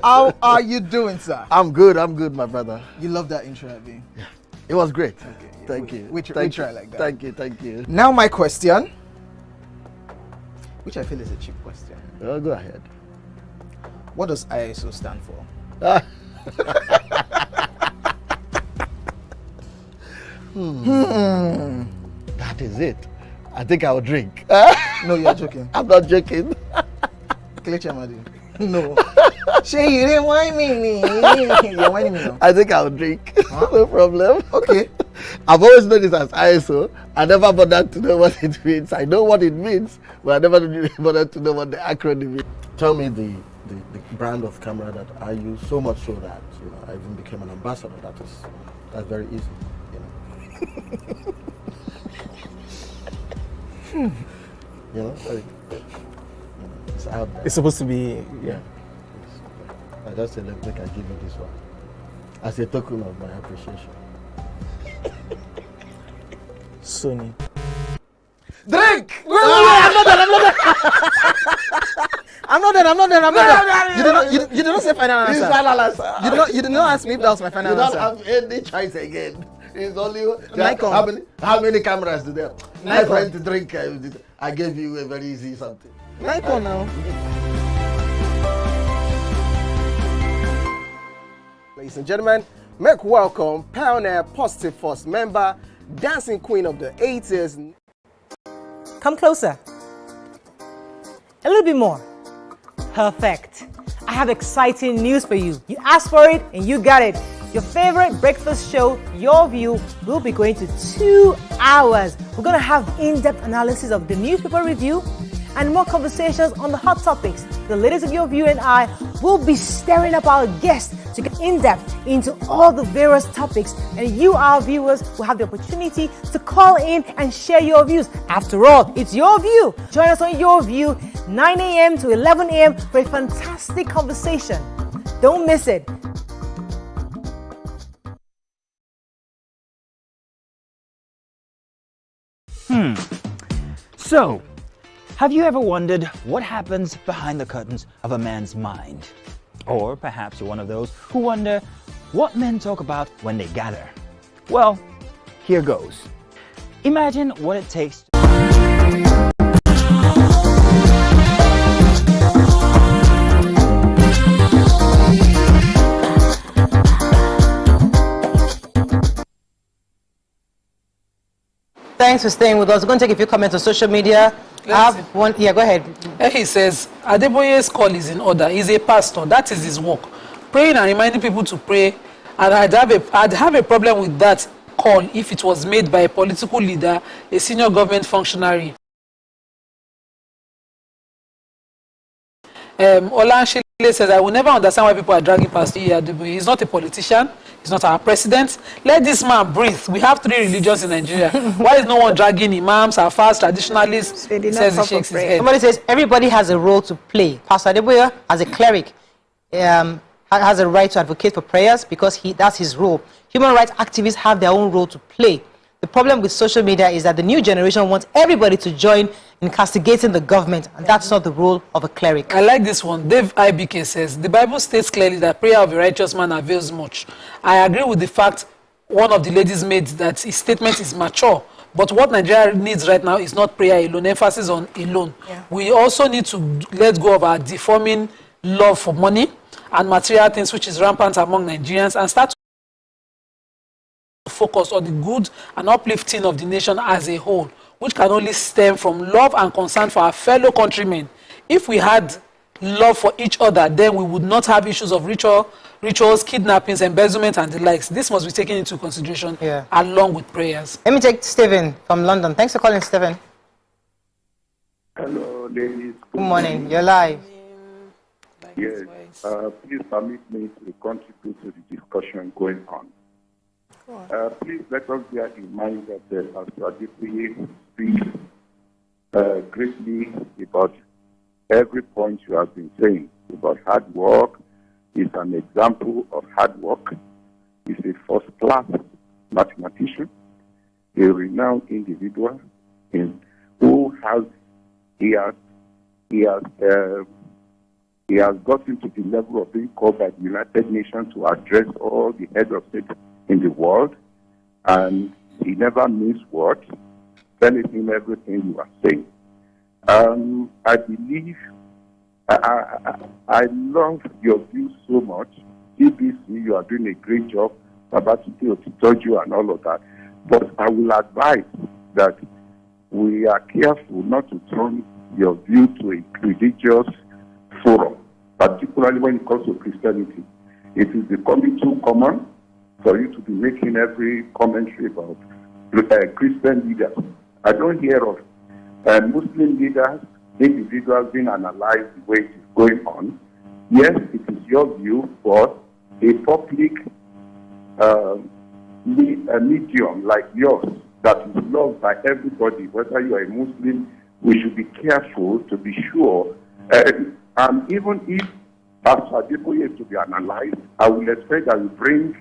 How are you doing, sir? I'm good, my brother. You love that intro, Abby? Yeah. It was great. Okay. Thank you. We try like that. Thank you. Now my question, which I feel is a cheap question. Oh, go ahead. What does ISO stand for? That is it. I think I'll drink. No, you're joking. I'm not joking. Kelechi Amadi. No. Shay, you didn't whine me. You're whining me now. I think I'll drink. Huh? No problem. Okay. I've always known this as ISO. I never bothered to know what it means. I know what it means, but I never bothered to know what the acronym is. Tell me the brand of camera that I use, so much so that I even became an ambassador. That's very easy. It's out there. It's supposed to be, yeah. I just said, look, I give you this one as a token of my appreciation. Sony. Drink! I'm not done. You did not say final answer. Final answer. You did not ask me if that was my final answer. You don't have any choice again. It's only Nikon. How many cameras do they have? My Nikon. friend to drink. I gave you a very easy something. Nikon now. Ladies and gentlemen, make welcome Pioneer Positive Force member, dancing queen of the 80s. Come closer. A little bit more. Perfect. I have exciting news for you. You asked for it and you got it. Your favorite breakfast show, Your View, will be going to 2 hours. We're going to have in-depth analysis of the newspaper review and more conversations on the hot topics. The ladies of Your View and I will be stirring up our guests to get in-depth into all the various topics, and you, our viewers, will have the opportunity to call in and share your views. After all, it's your view. Join us on Your View, 9 a.m. to 11 a.m. for a fantastic conversation. Don't miss it. So, have you ever wondered what happens behind the curtains of a man's mind? Or perhaps you're one of those who wonder what men talk about when they gather. Well, here goes. Imagine what it takes. Thanks for staying with us. We're going to take a few comments on social media. I have one. Yeah, go ahead. He says, Adeboye's call is in order. He's a pastor. That is his work. Praying and reminding people to pray. And I'd have a problem with that call if it was made by a political leader, a senior government functionary. Olanshile says, I will never understand why people are dragging Pastor Adeboye. He's not a politician. He's not our president. Let this man breathe. We have 3 religions in Nigeria. Why is no one dragging imams, Afars, traditionalists? He says he shakes his head. Somebody says everybody has a role to play. Pastor Adeboye, as a cleric, has a right to advocate for prayers because that's his role. Human rights activists have their own role to play. The problem with social media is that the new generation wants everybody to join in castigating the government, and that's not the role of a cleric. I like this one. Dave IBK says, the Bible states clearly that prayer of a righteous man avails much. I agree with the fact one of the ladies made that his statement is mature, but what Nigeria needs right now is not prayer alone, emphasis on alone. Yeah. We also need to let go of our deforming love for money and material things, which is rampant among Nigerians, and start to focus on the good and uplifting of the nation as a whole, which can only stem from love and concern for our fellow countrymen. If we had love for each other, then we would not have issues of rituals, kidnappings, embezzlement, and the likes. This must be taken into consideration along with prayers. Let me take Stephen from London. Thanks for calling, Stephen. Hello, ladies. Good morning. You're live. Yes. Please permit me to contribute to the discussion going on. Please let us bear in mind that Pastor Adeboye speaks greatly about every point you have been saying about hard work. Is an example of hard work. is a first-class mathematician, a renowned individual who has gotten to the level of being called by the United Nations to address all the heads of state in the world, and he never missed words, telling him everything you are saying. I believe, I love your views so much. TBC, you are doing a great job about Otitoju and all of that. But I will advise that we are careful not to turn your view to a religious forum, particularly when it comes to Christianity. It is becoming too common for you to be making every commentary about Christian leaders. I don't hear of Muslim leaders, individuals being analyzed the way it is going on. Yes, it is your view, but a public medium like yours that is loved by everybody, whether you are a Muslim, we should be careful to be sure. And even if Pastor Adeboye is to be analyzed, I will expect that we bring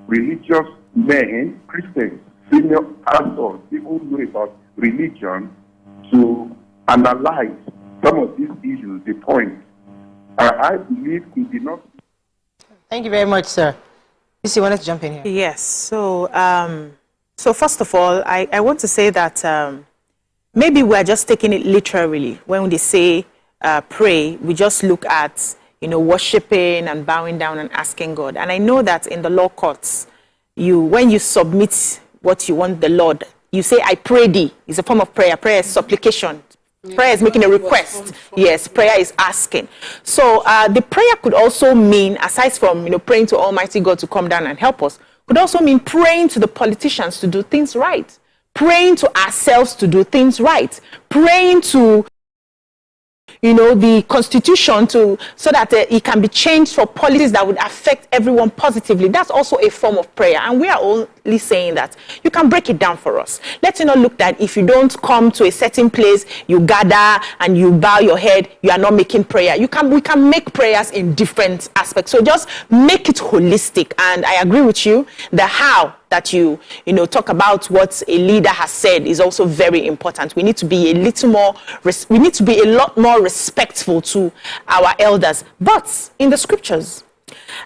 religious men, Christians, senior pastors, people who know about religion, to analyze some of these issues, the points. I believe he did not. Thank you very much, sir. You wanted to jump in here? Yes. So, so first of all, I want to say that maybe we're just taking it literally. When they say pray, we just look at, worshiping and bowing down and asking God. And I know that in the law courts, when you submit what you want the Lord, you say, I pray thee. It's a form of prayer. Prayer is supplication. Prayer is making a request. Yes, prayer is asking. So the prayer could also mean, aside from praying to Almighty God to come down and help us, could also mean praying to the politicians to do things right, praying to ourselves to do things right, praying to the constitution so that it can be changed for policies that would affect everyone positively. That's also a form of prayer. And we are only saying that. You can break it down for us. Let's not look that if you don't come to a certain place, you gather and you bow your head, you are not making prayer. We can make prayers in different aspects. So just make it holistic. And I agree with you, the how that you talk about what a leader has said is also very important. We need to be a lot more respectful to our elders. But in the scriptures,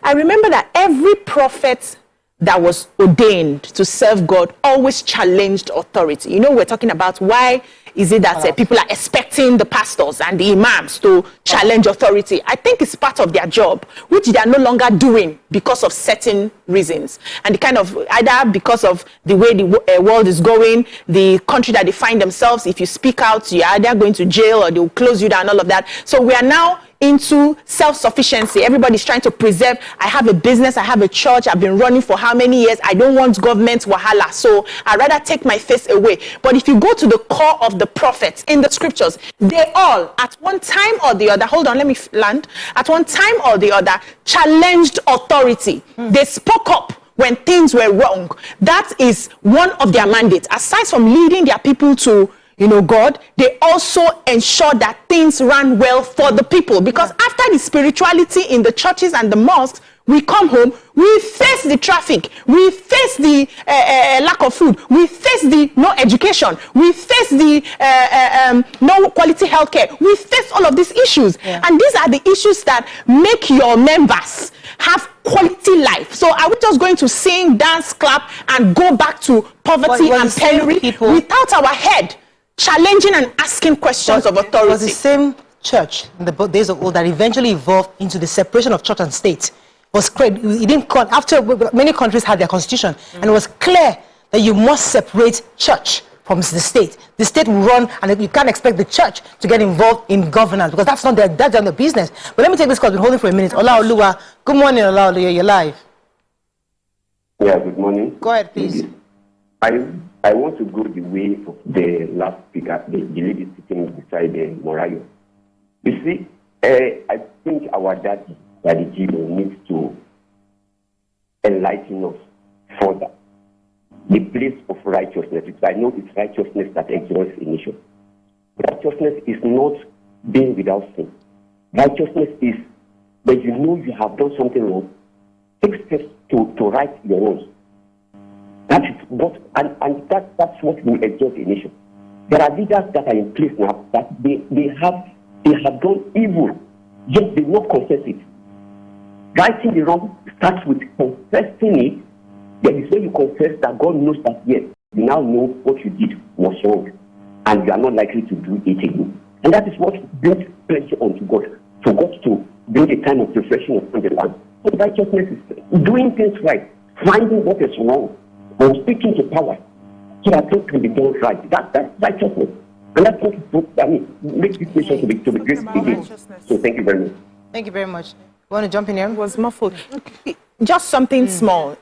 I remember that every prophet that was ordained to serve God always challenged authority. We're talking about why is it that people are expecting the pastors and the imams to challenge authority. I think it's part of their job, which they are no longer doing because of certain reasons. And either because of the way the world is going, the country that they find themselves, if you speak out, you're either going to jail or they'll close you down, all of that. So we are now into self-sufficiency. Everybody's trying to preserve. I have a business, I have a church, I've been running for how many years? I don't want government wahala, so I'd rather take my face away. But if you go to the core of the prophets in the scriptures, they all, at one time or the other, hold on, let me land, at one time or the other, challenged authority. They spoke up when things were wrong. That is one of their mandates. Aside from leading their people to God, they also ensure that things ran well for the people. Because after the spirituality in the churches and the mosques, we come home, we face the traffic, we face the lack of food, we face the no education, we face the no quality healthcare, we face all of these issues. Yeah. And these are the issues that make your members have quality life. So are we just going to sing, dance, clap, and go back to poverty and penury without our head challenging and asking questions of authority? It was the same church in the days of old that eventually evolved into the separation of church and state. Was clear. It didn't come after many countries had their constitution, and it was clear that you must separate church from the state. The state will run, and you can't expect the church to get involved in governance because that's not their business. But let me take this call. I've been holding for a minute. Olaoluwa, good morning, Olaoluwa. You're live. Yeah, good morning. Go ahead, please. I want to go the way of the last speaker, the lady sitting beside Morayo. You see, I think our daddy Gio needs to enlighten us further. The place of righteousness, because I know it's righteousness that exalts a nation. Righteousness is not being without sin. Righteousness is that you know you have done something wrong, take steps to right your wrongs. That is what, and that's what will exalt a nation. There are leaders that are in place now that they have done evil, yet they will not confess it. Righting the wrong starts with confessing it. Then it's when you confess that God knows that, yes, you now know what you did was wrong, and you are not likely to do it again. And that is what brings pleasure unto God, for God to bring a time of refreshing upon the land. So righteousness is doing things right, finding what is wrong, and speaking to power, so that things can be done right. That's righteousness. And that's what makes this nation to be great again. So thank you very much. Thank you very much. You want to jump in here? It was muffled. Okay. Just something small.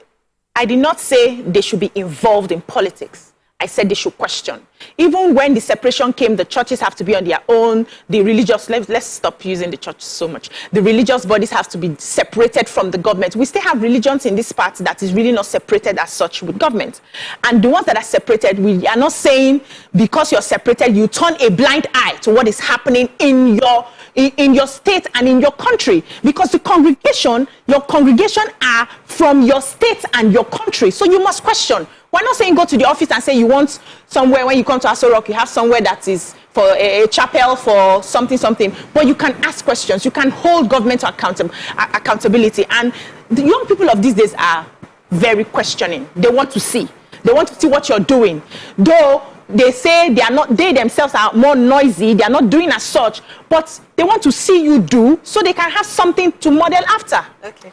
I did not say they should be involved in politics. I said they should question. Even when the separation came, the churches have to be on their own. The religious, let's stop using the church so much. The religious bodies have to be separated from the government. We still have religions in this part that is really not separated as such with government. And the ones that are separated, we are not saying because you're separated, you turn a blind eye to what is happening in your state and in your country. Because the congregation, your congregation are from your state and your country. So you must question. We're not saying go to the office and say you want somewhere, when you come to Aso Rock, you have somewhere that is for a chapel for something. But you can ask questions. You can hold government to accountability. And the young people of these days are very questioning. They want to see. They want to see what you're doing. Though they say they themselves are more noisy. They are not doing as such. But they want to see you do so they can have something to model after. Okay.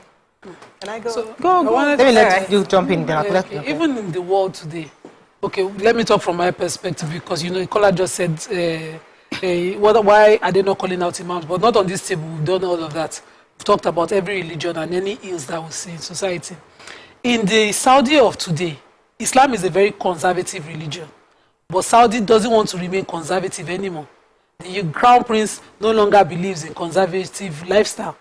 Can I go? So, go. Let me let you jump in. Okay. Even in the world today, okay, let me talk from my perspective, because, Kola just said, why are they not calling out imams? But not on this table. We've done all of that. We've talked about every religion and any ills that we see in society. In the Saudi of today, Islam is a very conservative religion. But Saudi doesn't want to remain conservative anymore. The Crown Prince no longer believes in conservative lifestyle.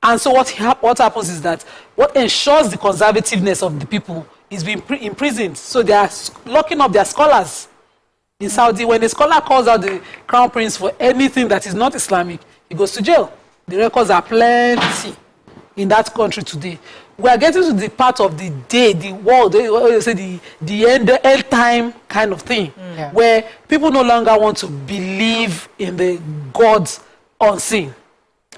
And so what happens is that what ensures the conservativeness of the people is being imprisoned. So they are locking up their scholars in Saudi. When a scholar calls out the Crown Prince for anything that is not Islamic, he goes to jail. The records are plenty in that country today. We are getting to the part of the day, the world, the end time kind of thing, where people no longer want to believe in the gods unseen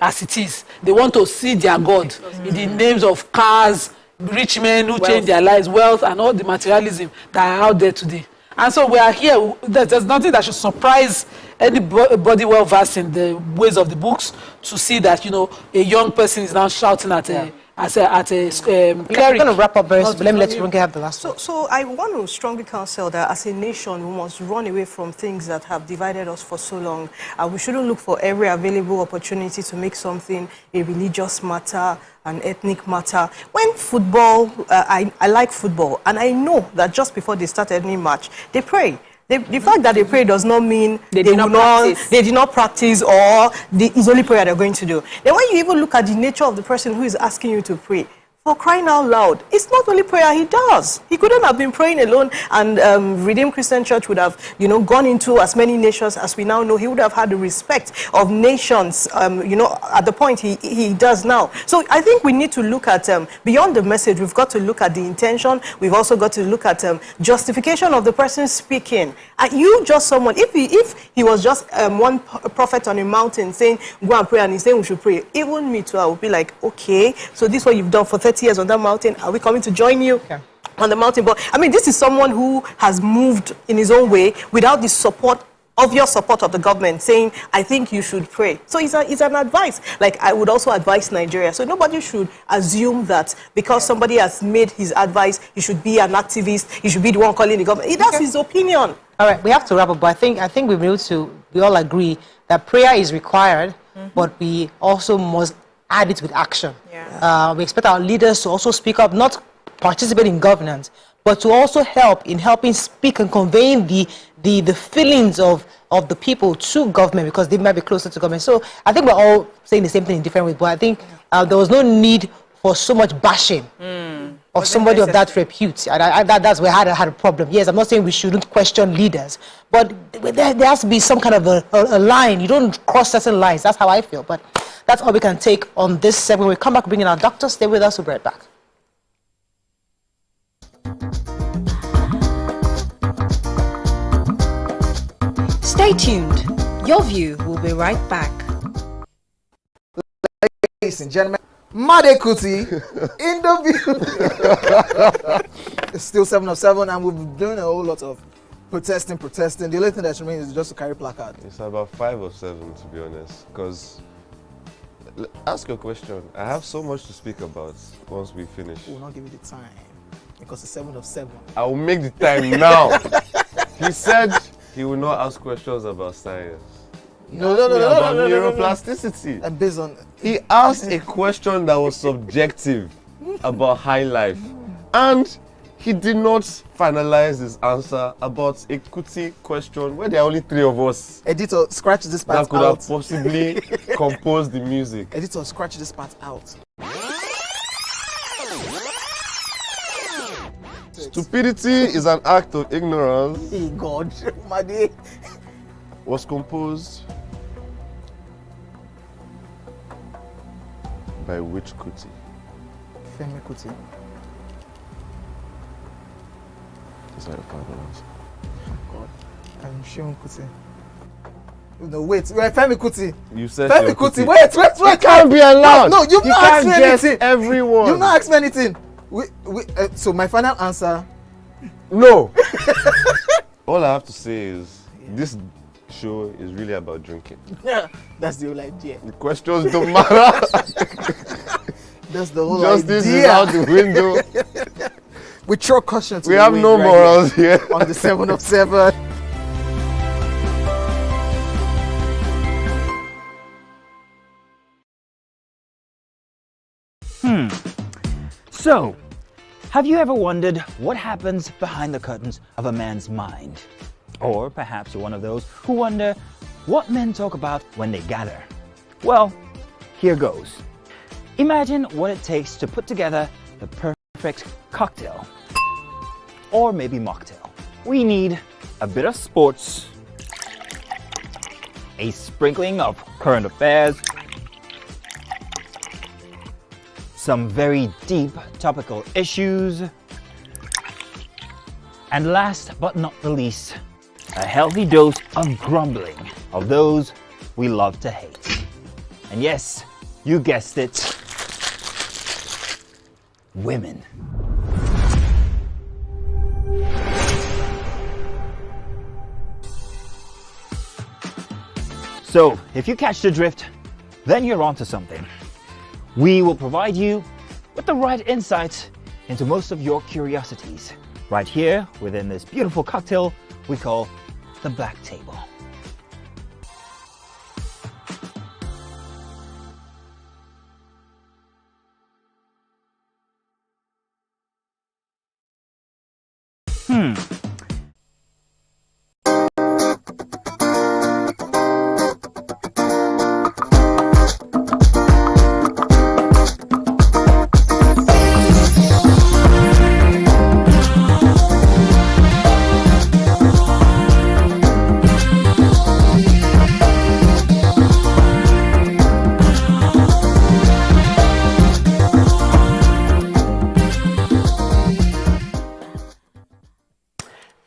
as it is. They want to see their God in the names of cars, rich men who change their lives, wealth, and all the materialism that are out there today. And so we are here. There's nothing that should surprise anybody well versed in the ways of the books to see that, a young person is now shouting at a cleric. We're going to wrap up very soon, but let me let you have the last one. So I want to strongly counsel that as a nation, we must run away from things that have divided us for so long. We shouldn't look for every available opportunity to make something a religious matter, an ethnic matter. When football, I like football, and I know that just before they start any match, they pray. The fact that they pray does not mean they did not practice, or it's only prayer they're going to do. Then when you even look at the nature of the person who is asking you to pray, for crying out loud, it's not only prayer he does. He couldn't have been praying alone, and Redeemed Christian Church would have, gone into as many nations as we now know. He would have had the respect of nations, at the point he does now. So I think we need to look at, beyond the message, we've got to look at the intention. We've also got to look at justification of the person speaking. You just someone, if he was just one prophet on a mountain saying, go and pray, and he's saying we should pray, even me too, I would be like, okay, so this is what you've done for 30 years on that mountain. Are we coming to join you on the mountain? But I mean, this is someone who has moved in his own way without the support of the government saying, I think you should pray. So it's an advice. Like, I would also advise Nigeria. So nobody should assume that because somebody has made his advice, he should be an activist, he should be the one calling the government. That's his opinion. All right, we have to wrap up, but I think we all agree that prayer is required, but we also must add it with action. We expect our leaders to also speak up, not participate in governance, but to also help in helping speak and conveying the feelings of the people to government, because they might be closer to government. So I think we're all saying the same thing in different ways, but I think there was no need for so much bashing of somebody of that repute. That's where I had a problem. Yes, I'm not saying we shouldn't question leaders, but there has to be some kind of a line. You don't cross certain lines. That's how I feel. But that's all we can take on this segment. We'll come back bringing our doctor. Stay with us. We'll be right back. Stay tuned. Your View will be right back. Ladies and gentlemen, Made Kuti in the view. It's still 7 of 7, and we've been doing a whole lot of protesting. The only thing that remains is just to carry placard. It's about 5 of 7, to be honest. Because, ask your question. I have so much to speak about once we finish. We'll not give you the time because it's 7 of 7. I will make the time now. He said he will not ask questions about science. No, neuroplasticity. And based on he asked a question that was subjective about high life, and he did not finalize his answer about a Kuti question where there are only 3 of us. Editor, scratch this part out. That could have possibly composed the music. Editor, scratch this part out. Stupidity is an act of ignorance. Hey God, Made. Was composed by which Kuti? Femi Kuti. Is that a final answer? God, I'm Seun Kuti. No, wait, Femi Kuti. You said Femi Kuti. Wait. You can't be allowed. No, you've not asked me anything. Everyone. You've not asked me anything. So my final answer. No. All I have to say is this show is really about drinking. Yeah, that's the whole idea. The questions don't matter. That's the whole Justice idea. is out the window. We throw caution to we the have wind no right morals here. On the 7 of 7. So, have you ever wondered what happens behind the curtains of a man's mind? Or perhaps you're one of those who wonder what men talk about when they gather. Well, here goes. Imagine what it takes to put together the perfect cocktail. Or maybe mocktail. We need a bit of sports, a sprinkling of current affairs, some very deep topical issues, and last but not the least, a healthy dose of grumbling of those we love to hate. And yes, you guessed it, women. So, if you catch the drift, then you're onto something. We will provide you with the right insights into most of your curiosities, right here within this beautiful cocktail we call the Black Table.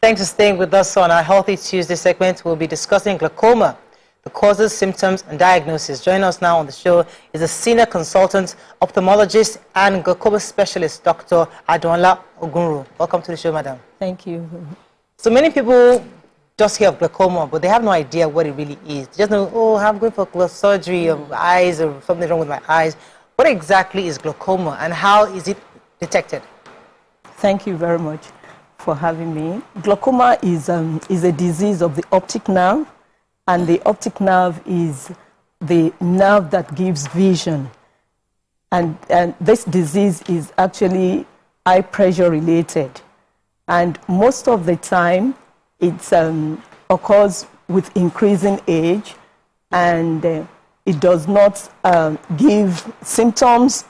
Thanks for staying with us on our Healthy Tuesday segment. We'll be discussing glaucoma, the causes, symptoms, and diagnosis. Joining us now on the show is a senior consultant, ophthalmologist, and glaucoma specialist, Dr. Adonla Ogunru. Welcome to the show, madam. Thank you. So many people just hear of glaucoma, but they have no idea what it really is. They just know, oh, I'm going for surgery of eyes or something wrong with my eyes. What exactly is glaucoma, and how is it detected? Thank you very much for having me. Glaucoma is a disease of the optic nerve, and the optic nerve is the nerve that gives vision. And this disease is actually eye pressure related. And most of the time, it occurs with increasing age, and it does not give symptoms.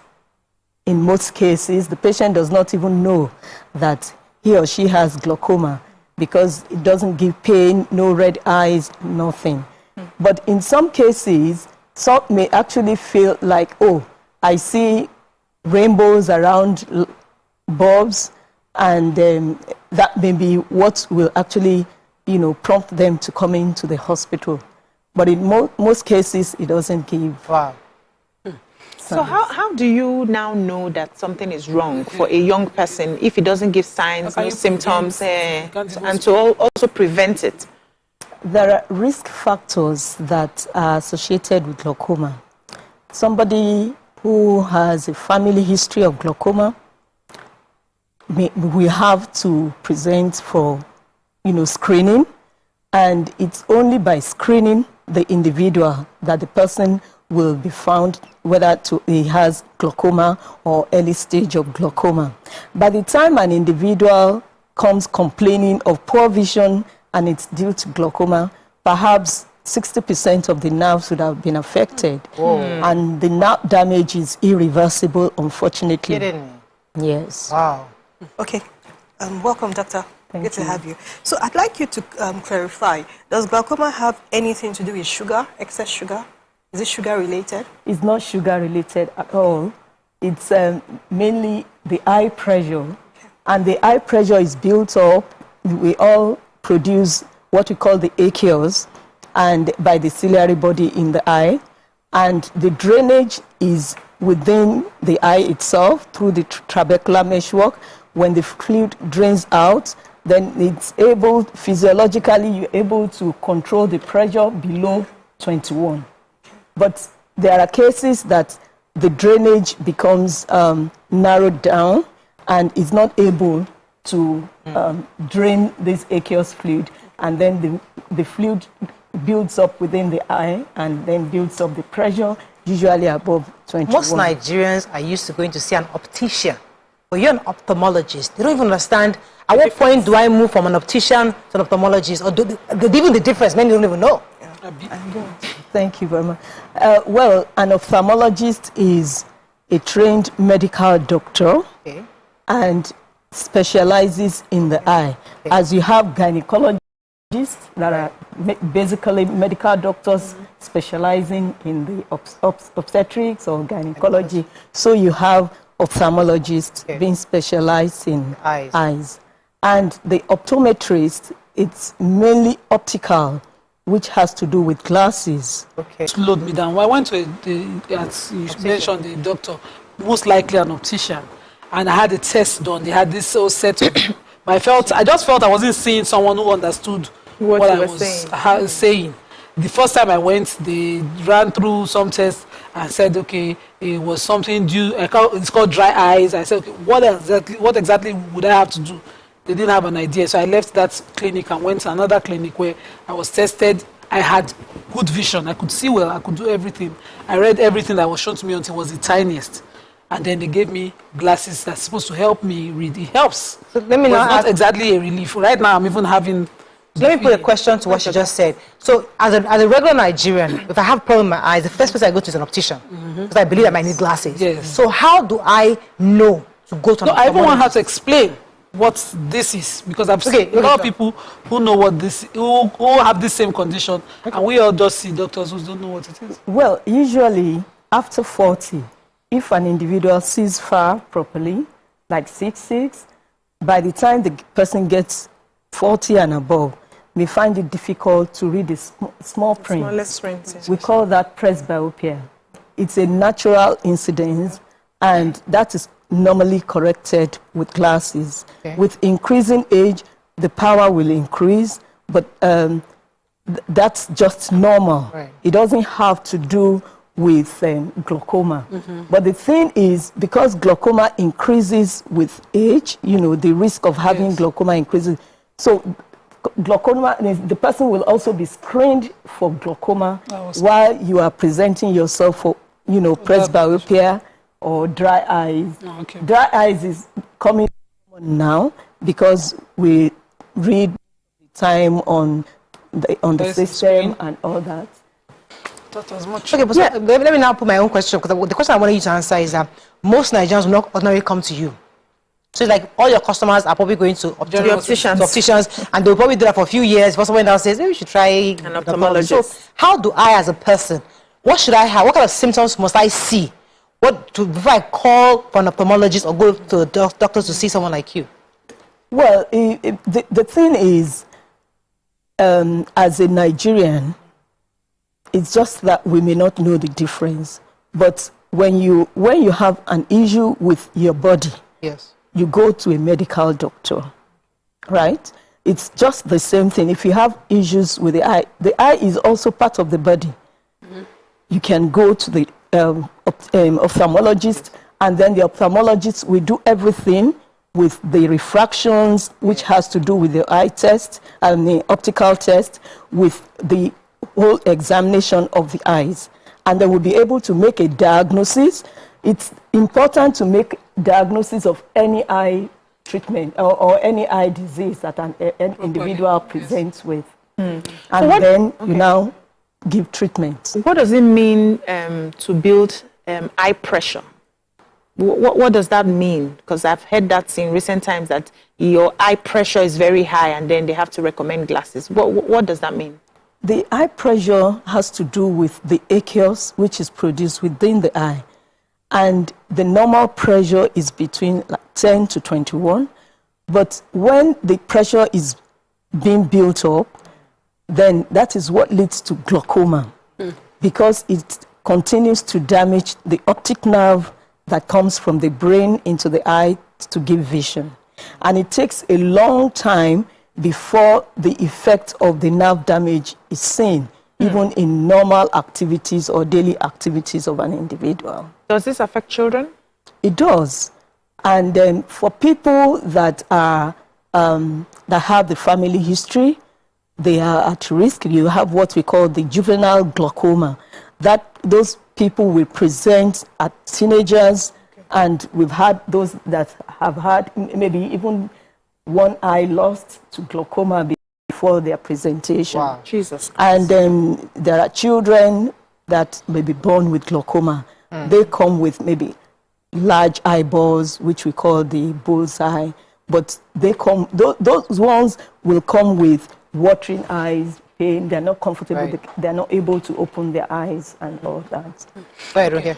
In most cases, the patient does not even know that he or she has glaucoma because it doesn't give pain, no red eyes, nothing. But in some cases, some may actually feel like, oh, I see rainbows around bulbs, and that may be what will actually prompt them to come into the hospital. But in most cases, it doesn't give. Wow. So how do you now know that something is wrong for a young person if it doesn't give signs, no symptoms, and to also prevent it? There are risk factors that are associated with glaucoma. Somebody who has a family history of glaucoma, we have to present for, screening, and it's only by screening the individual that the person will be found whether he has glaucoma or early stage of glaucoma. By the time an individual comes complaining of poor vision and it's due to glaucoma, perhaps 60% of the nerves would have been affected. And the nerve damage is irreversible, unfortunately. Kidding me? Yes. Wow. Okay. Welcome, doctor. Good to have you. So I'd like you to clarify, does glaucoma have anything to do with sugar, excess sugar? Is it sugar related? It's not sugar related at all. It's mainly the eye pressure. And the eye pressure is built up. We all produce what we call the aqueous and by the ciliary body in the eye. And the drainage is within the eye itself through the trabecular meshwork. When the fluid drains out, then it's able, physiologically, you're able to control the pressure below 21. But there are cases that the drainage becomes narrowed down and is not able to drain this aqueous fluid, and then the fluid builds up within the eye and then builds up the pressure, usually above 21. Most Nigerians are used to going to see an optician, but you're an ophthalmologist. They don't even understand at what point do I move from an optician to an ophthalmologist, or even the difference, many don't even know. Thank you very much. Well, an ophthalmologist is a trained medical doctor and specializes in the eye. As you have gynecologists that are basically medical doctors specializing in the obstetrics or gynecology, so you have ophthalmologists being specialized in eyes. And the optometrist, it's mainly optical, which has to do with glasses. Slowed me down. I went to as you mentioned, the doctor, most likely an optician, and I had a test done. They had this whole set of, I just felt I wasn't seeing someone who understood what I was saying. The first time I went, they ran through some tests and said, okay, it was something due, it's called dry eyes. I said, okay, what exactly would I have to do? They didn't have an idea. So I left that clinic and went to another clinic where I was tested. I had good vision. I could see well. I could do everything. I read everything that was shown to me until it was the tiniest. And then they gave me glasses that's supposed to help me read. It helps. So let me not not exactly a relief. Right now, I'm even having... Let me put a question to what you just said. So as a regular Nigerian, if I have a problem with my eyes, the first place I go to is an optician. Because I believe I might need glasses. Yes. So how do I know to go to an ophthalmologist? I even want her to explain what this is, because I've seen a lot of people who know what this, who have the same condition, and we all just see doctors who don't know what it is. Well, usually after 40, if an individual sees far properly, like 6'6", by the time the person gets 40 and above, we find it difficult to read the small print. Smallest print. We call that presbyopia. It's a natural incidence, and that is normally corrected with glasses. With increasing age, the power will increase, but that's just normal. It doesn't have to do with glaucoma. But the thing is, because glaucoma increases with age, the risk of having glaucoma increases. So glaucoma, the person will also be screened for glaucoma while you are presenting yourself for, presbyopia or dry eyes. Dry eyes is coming now because we read time on the system and all that. Okay, but let me now put my own question, because the question I wanted you to answer is that most Nigerians will not ordinarily come to you. So it's like all your customers are probably going to opticians, and they'll probably do that for a few years before someone else says, maybe we should try an ophthalmologist. So how do I, as a person, what should I have? What kind of symptoms must I see? Before I call for an ophthalmologist or go to the doctor to see someone like you? Well, the thing is, as a Nigerian, it's just that we may not know the difference. But when you have an issue with your body, yes, you go to a medical doctor, right? It's just the same thing. If you have issues with the eye is also part of the body. Mm-hmm. You can go to the ophthalmologist, and then the ophthalmologist will do everything with the refractions, which has to do with the eye test and the optical test, with the whole examination of the eyes. And they will be able to make a diagnosis. It's important to make diagnosis of any eye treatment or any eye disease that an individual presents with. And then you now give treatment. What does it mean to build eye pressure? What does that mean? Because I've heard that in recent times that your eye pressure is very high and then they have to recommend glasses. What does that mean? The eye pressure has to do with the aqueous, which is produced within the eye. And the normal pressure is between 10 to 21. But when the pressure is being built up, then that is what leads to glaucoma, because it continues to damage the optic nerve that comes from the brain into the eye to give vision. And it takes a long time before the effect of the nerve damage is seen, even in normal activities or daily activities of an individual. Does this affect children? It does. And for people that are that have the family history, they are at risk. You have what we call the juvenile glaucoma. Those people will present at teenagers, and we've had those that have had maybe even one eye lost to glaucoma before their presentation. Wow. Jesus Christ. And there are children that may be born with glaucoma. They come with maybe large eyeballs, which we call the bullseye, but those ones will come with watering eyes, pain, they're not comfortable, right. They're not able to open their eyes and all that. Right here.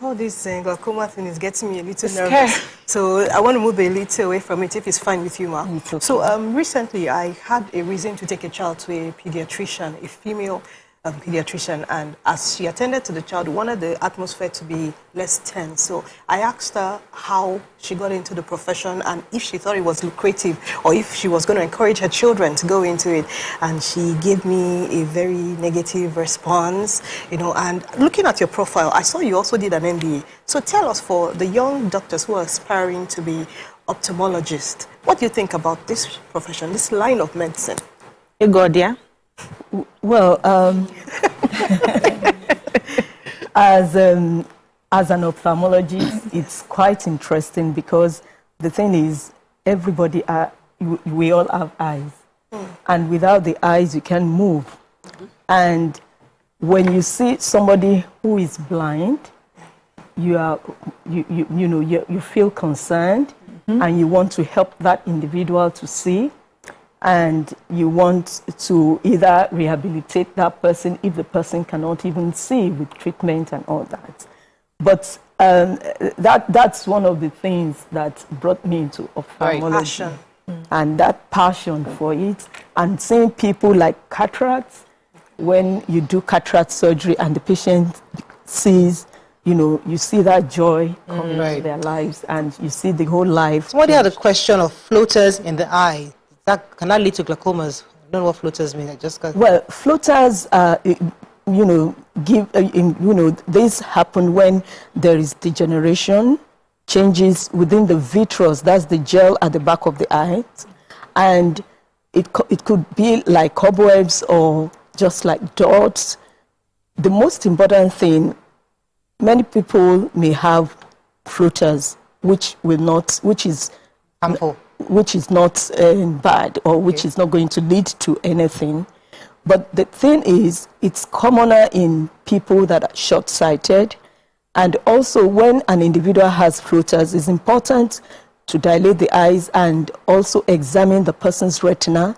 All this glaucoma thing is getting me a little nervous. So I want to move a little away from it, if it's fine with you, Ma. Okay. So recently I had a reason to take a child to a pediatrician, a female pediatrician, and as she attended to the child, we wanted the atmosphere to be less tense. So I asked her how she got into the profession and if she thought it was lucrative or if she was going to encourage her children to go into it. And she gave me a very negative response, and looking at your profile, I saw you also did an MBA. So tell us, for the young doctors who are aspiring to be ophthalmologists, what do you think about this profession, this line of medicine? Hey God, yeah? Well, as an ophthalmologist, it's quite interesting because the thing is, we all have eyes, and without the eyes, you can't move. And when you see somebody who is blind, you feel concerned, and you want to help that individual to see. And you want to either rehabilitate that person if the person cannot even see with treatment and all that. But that's one of the things that brought me into ophthalmology. Passion. And that passion for it. And seeing people like cataracts, when you do cataract surgery and the patient sees, you see that joy coming into their lives, and you see the whole life. Somebody had a question of floaters in the eye. Can that lead to glaucomas? I don't know what floaters mean. Well, floaters, this happen when there is degeneration, changes within the vitreous. That's the gel at the back of the eye, and it could be like cobwebs or just like dots. The most important thing, many people may have floaters, which is harmful. Which is not bad, or which is not going to lead to anything. But the thing is, it's commoner in people that are short-sighted. And also, when an individual has floaters, it's important to dilate the eyes and also examine the person's retina.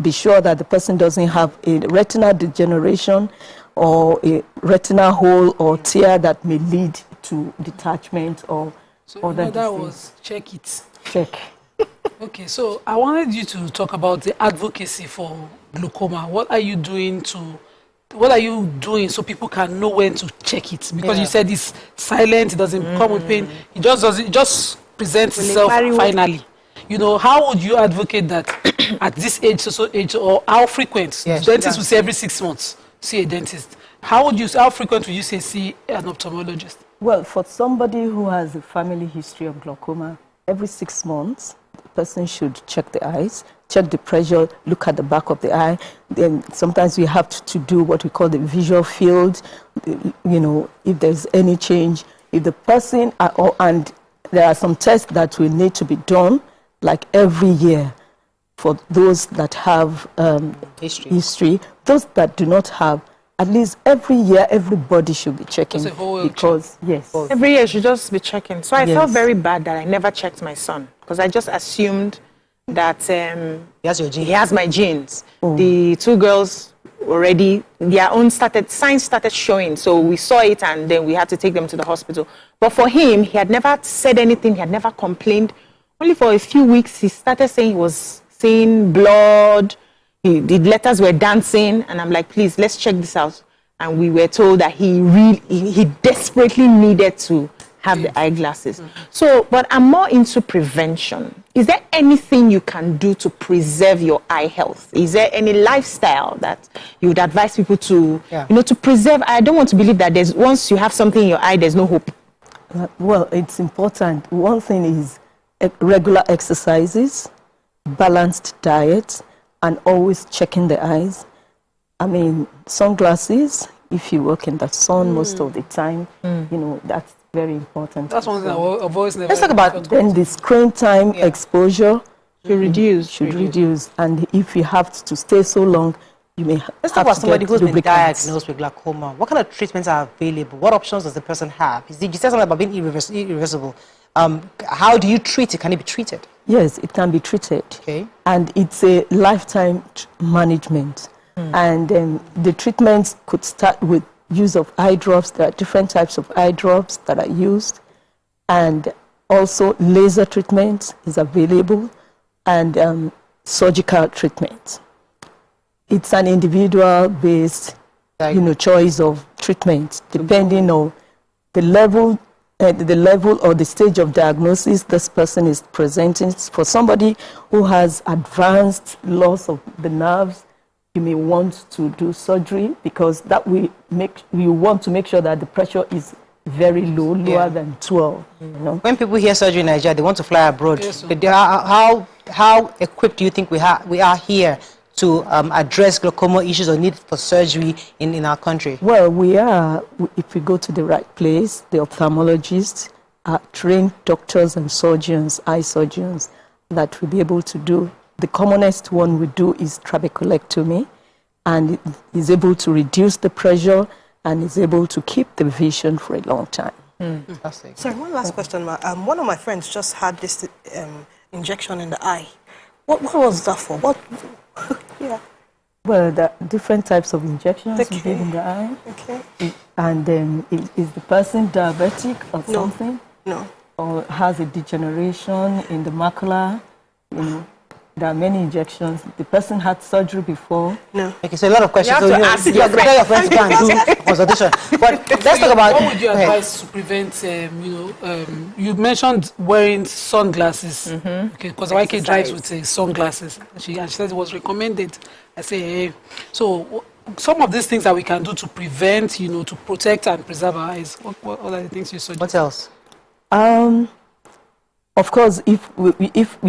Be sure that the person doesn't have a retinal degeneration or a retinal hole or tear that may lead to detachment or other disease. That was check it. Check. Okay, so I wanted you to talk about the advocacy for glaucoma, what are you doing so people can know when to check it? Because you said it's silent, it doesn't come with pain, it just presents itself finally. You know, how would you advocate that at this age, or how frequent? Dentists will say every 6 months, see a dentist. How frequent would you say see an ophthalmologist? Well, for somebody who has a family history of glaucoma, every 6 months, the person should check the eyes, check the pressure, look at the back of the eye. Then sometimes we have to do what we call the visual field, you know, if there's any change. If the person, and there are some tests that will need to be done, like every year, for those that have history. Those that do not have, at least every year, everybody should be checking. Because, every year you should just be checking. So I felt very bad that I never checked my son, because I just assumed that he has my genes. The 2 girls already, their own signs started showing. So we saw it and then we had to take them to the hospital. But for him, he had never said anything. He had never complained. Only for a few weeks, he started saying he was seeing blood. The letters were dancing. And I'm like, please, let's check this out. And we were told that he desperately needed to have the eyeglasses. So, but I'm more into prevention. Is there anything you can do to preserve your eye health? Is there any lifestyle that you would advise people to, to preserve? I don't want to believe that once you have something in your eye, there's no hope. Well, it's important. One thing is regular exercises, balanced diet, and always checking the eyes. I mean, sunglasses, if you work in the sun most of the time, you know, that's very important. That's one thing I've always never... Let's talk about then the screen time exposure should reduce. And if you have to stay so long, you may Let's talk about somebody who's been diagnosed with glaucoma. What kind of treatments are available? What options does the person have? You said something about being irreversible. How do you treat it? Can it be treated? Yes, it can be treated. Okay. And it's a lifetime management. And the treatments could start with use of eye drops. There are different types of eye drops that are used. And also laser treatment is available, and surgical treatment. It's an individual-based, choice of treatment, depending on the level or the stage of diagnosis this person is presenting. For somebody who has advanced loss of the nerves, you may want to do surgery, because that will you want to make sure that the pressure is very low, lower than 12. You know? When people hear surgery in Nigeria, they want to fly abroad. How equipped do you think we are here to address glaucoma issues or need for surgery in our country? Well, we are, if we go to the right place, the ophthalmologists are trained doctors and surgeons, eye surgeons, that will be able to do. The commonest one we do is trabeculectomy, and it is able to reduce the pressure and is able to keep the vision for a long time. Fantastic. Sorry, one last question. One of my friends just had this injection in the eye. What was that for? Well, there are different types of injections we give in the eye. And is the person diabetic or something? No. Or has a degeneration in the macula? You know, there are many injections. The person had surgery before. No. Okay, so a lot of questions. You have to ask your friend. Your friends can do consultation. But let's talk about... What would you advise to prevent, you mentioned wearing sunglasses. Okay, because YK drives with sunglasses. She said it was recommended. I say, hey. So some of these things that we can do to prevent, to protect and preserve our eyes. What are the things you suggest? What else? Of course, if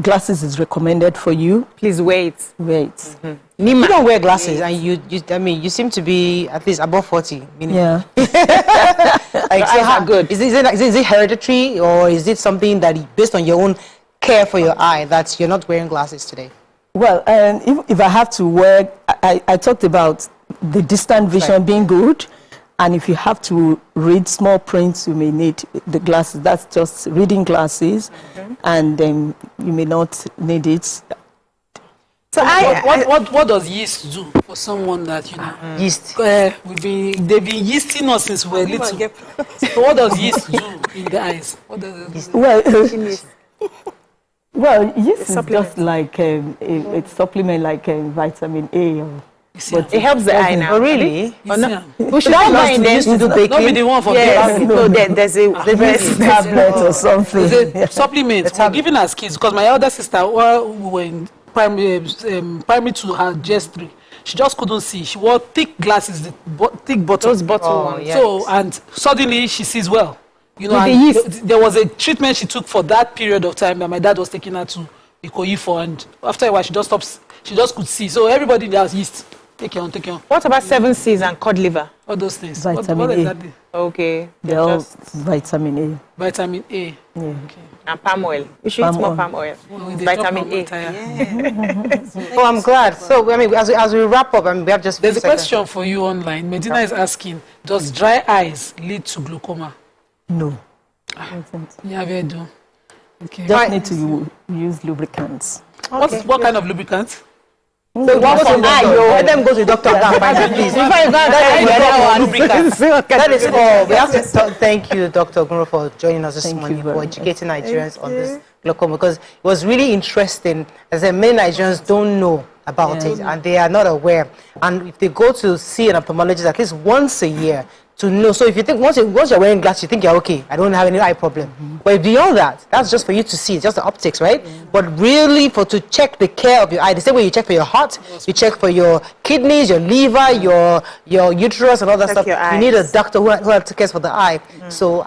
glasses is recommended for you, please wait. You don't wear glasses, and you seem to be at least above 40. Yeah. So how good? Is it hereditary, or is it something that based on your own care for your eye that you're not wearing glasses today? Well, if I have to wear, I talked about the distant vision being good. And if you have to read small prints, you may need the glasses. That's just reading glasses, and then you may not need it. So what does yeast do for someone that yeast? They've been yeasting us since we were little. So what does yeast do in the eyes? What does well, Well, yes, it's just like a supplement like vitamin A. But it helps the eye now. Oh, really? Oh, no. We should have learned to used to do baking. Not be the one for yes. No, there's a tablet or something. There's a supplement we're giving as kids, because my elder sister, while we were in primary 2, her GS3, she just couldn't see. She wore thick glasses, thick bottles. Those bottle ones. Yes. So, and suddenly she sees well. You know, and there was a treatment she took for that period of time that my dad was taking her to Ikoyi for, and after a while she just stopped. She just could see. So everybody in the house yeast. Take care on, take care on. What about 7 C's and cod liver? All those things. Vitamin what A. exactly? Okay. They're all vitamin A. Vitamin A. Yeah. Okay. And palm oil. You should eat more palm oil. Vitamin A. Oh, I'm glad. So, I mean, as we wrap up, we have just... There's a question for you online. Medina is asking, does dry eyes lead to glaucoma? No. Yeah, we do. Okay. Just need to use lubricants. What kind of lubricants? So go to let them go to the doctor and find it, please. That is all. We have to thank you, Dr. Ogunro, for joining us this morning, for educating Nigerians on this glaucoma, because it was really interesting. As I said, many Nigerians don't know about it, and they are not aware. And if they go to see an ophthalmologist at least once a year, to know. So if you think once you're wearing glasses, you think you're okay, I don't have any eye problem. But beyond that, that's just for you to see. It's just the optics, right? But really, to check the care of your eye, the same way you check for your heart, you check for your kidneys, your liver, your uterus, and all that stuff. You need a doctor who cares for the eye. So